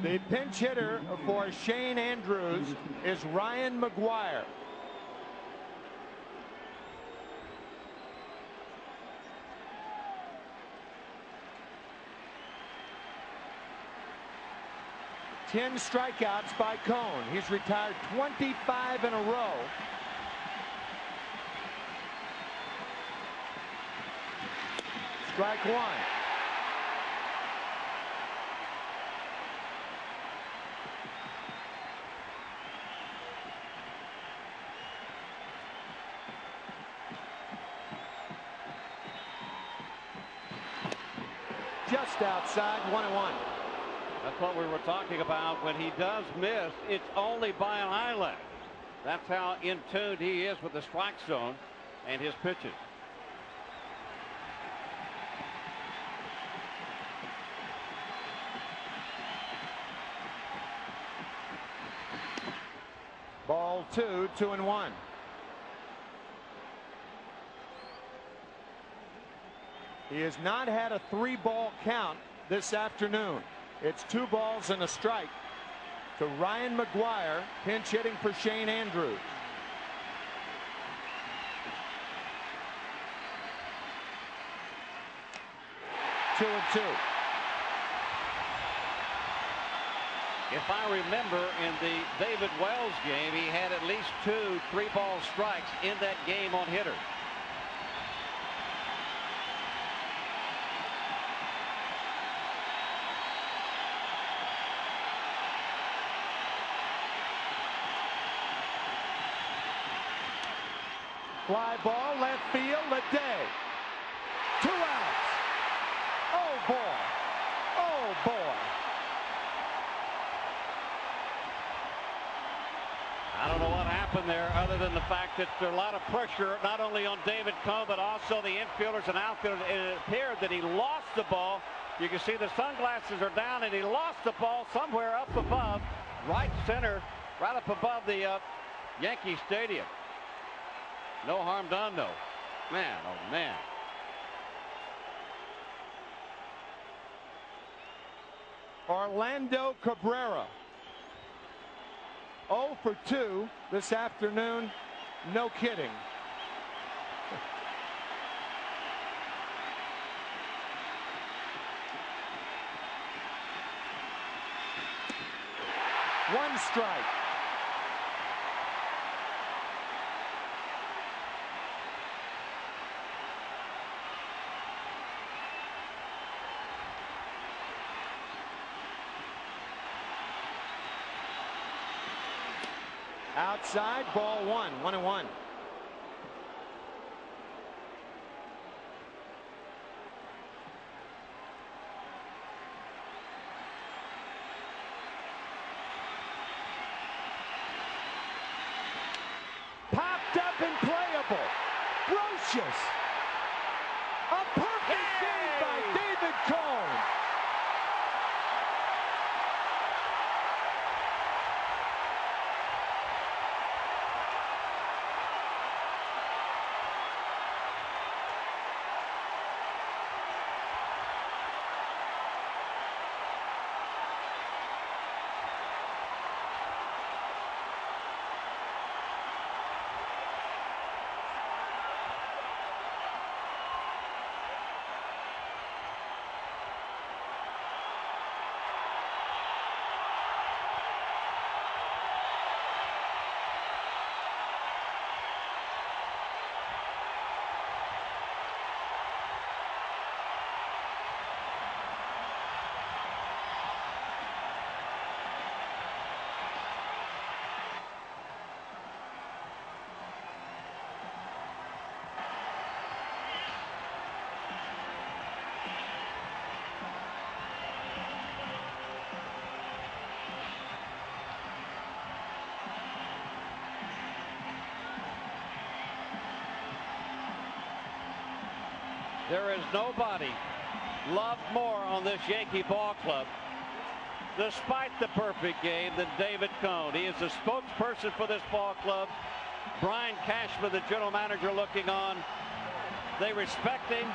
The pinch hitter for Shane Andrews is Ryan McGuire. Ten strikeouts by Cone. He's retired 25 in a row. Strike one. Just outside, 1-1. That's what we were talking about. When he does miss, it's only by an eyelash. That's how in tune he is with the strike zone and his pitches. Ball two, 2-1. He has not had a 3-ball count this afternoon. It's 2 balls and a strike to Ryan McGuire, pinch hitting for Shane Andrews. Two and two. If I remember, in the David Wells game, he had at least 2 3-ball strikes in that game on hitters. Fly ball, left field, Leday. 2 outs. Oh boy. Oh boy. I don't know what happened there other than the fact that there's a lot of pressure not only on David Cone but also the infielders and outfielders. It appeared that he lost the ball. You can see the sunglasses are down and he lost the ball somewhere up above, right center, right up above the Yankee Stadium. No harm done though. Man, oh man. Orlando Cabrera. 0 for 2 this afternoon. No kidding. One strike. Outside, ball one, 1-1. Popped up and playable. Brocious. A perfect game by David Cone. There is nobody loved more on this Yankee ball club, despite the perfect game, than David Cone. He is the spokesperson for this ball club. Brian Cashman, the general manager, looking on. They respect him.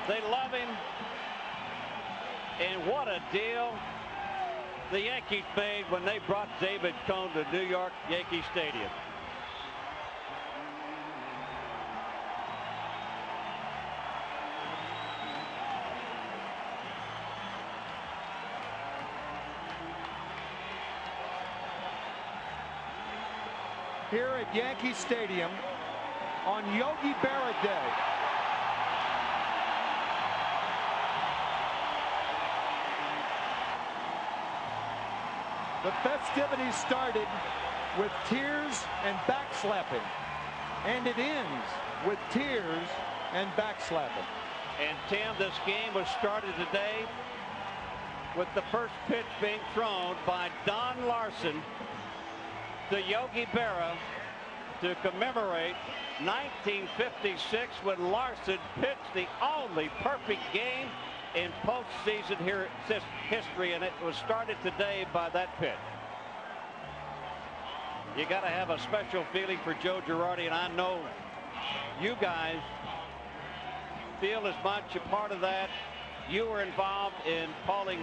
They love him. And what a deal the Yankees made when they brought David Cone to New York Yankee Stadium. Here at Yankee Stadium on Yogi Berra Day. The festivities started with tears and backslapping, and it ends with tears and backslapping. And Tim, this game was started today with the first pitch being thrown by Don Larsen to Yogi Berra to commemorate 1956 when Larsen pitched the only perfect game in postseason history, and it was started today by that pitch. You got to have a special feeling for Joe Girardi, and I know you guys feel as much a part of that. You were involved in calling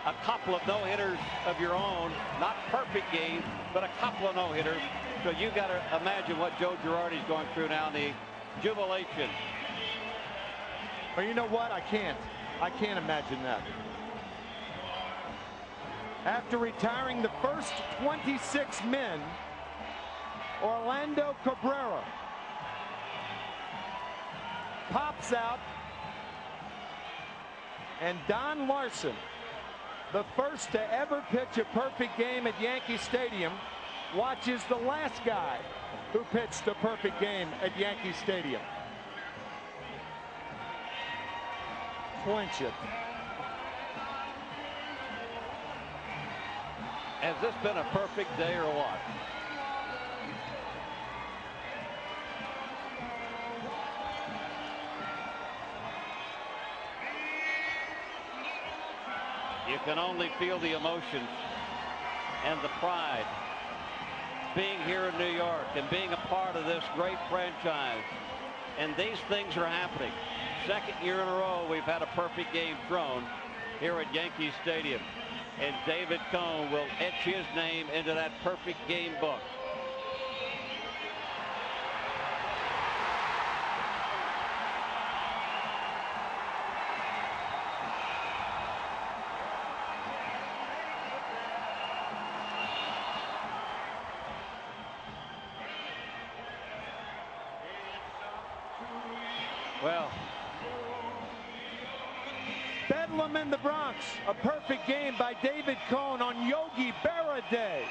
a couple of no-hitters of your own, not perfect games, but a couple of no-hitters. So you got to imagine what Joe Girardi is going through now, the jubilation. Well, you know what? I can't imagine that. After retiring the first 26 men, Orlando Cabrera pops out, and Don Larsen, the first to ever pitch a perfect game at Yankee Stadium, watches the last guy who pitched a perfect game at Yankee Stadium clinch it. Has this been a perfect day or what? You can only feel the emotions and the pride being here in New York and being a part of this great franchise. And these things are happening. Second year in a row we've had a perfect game thrown here at Yankee Stadium. And David Cone will etch his name into that perfect game book. Well, Bedlam in the Bronx, a perfect game by David Cone on Yogi Berra Day.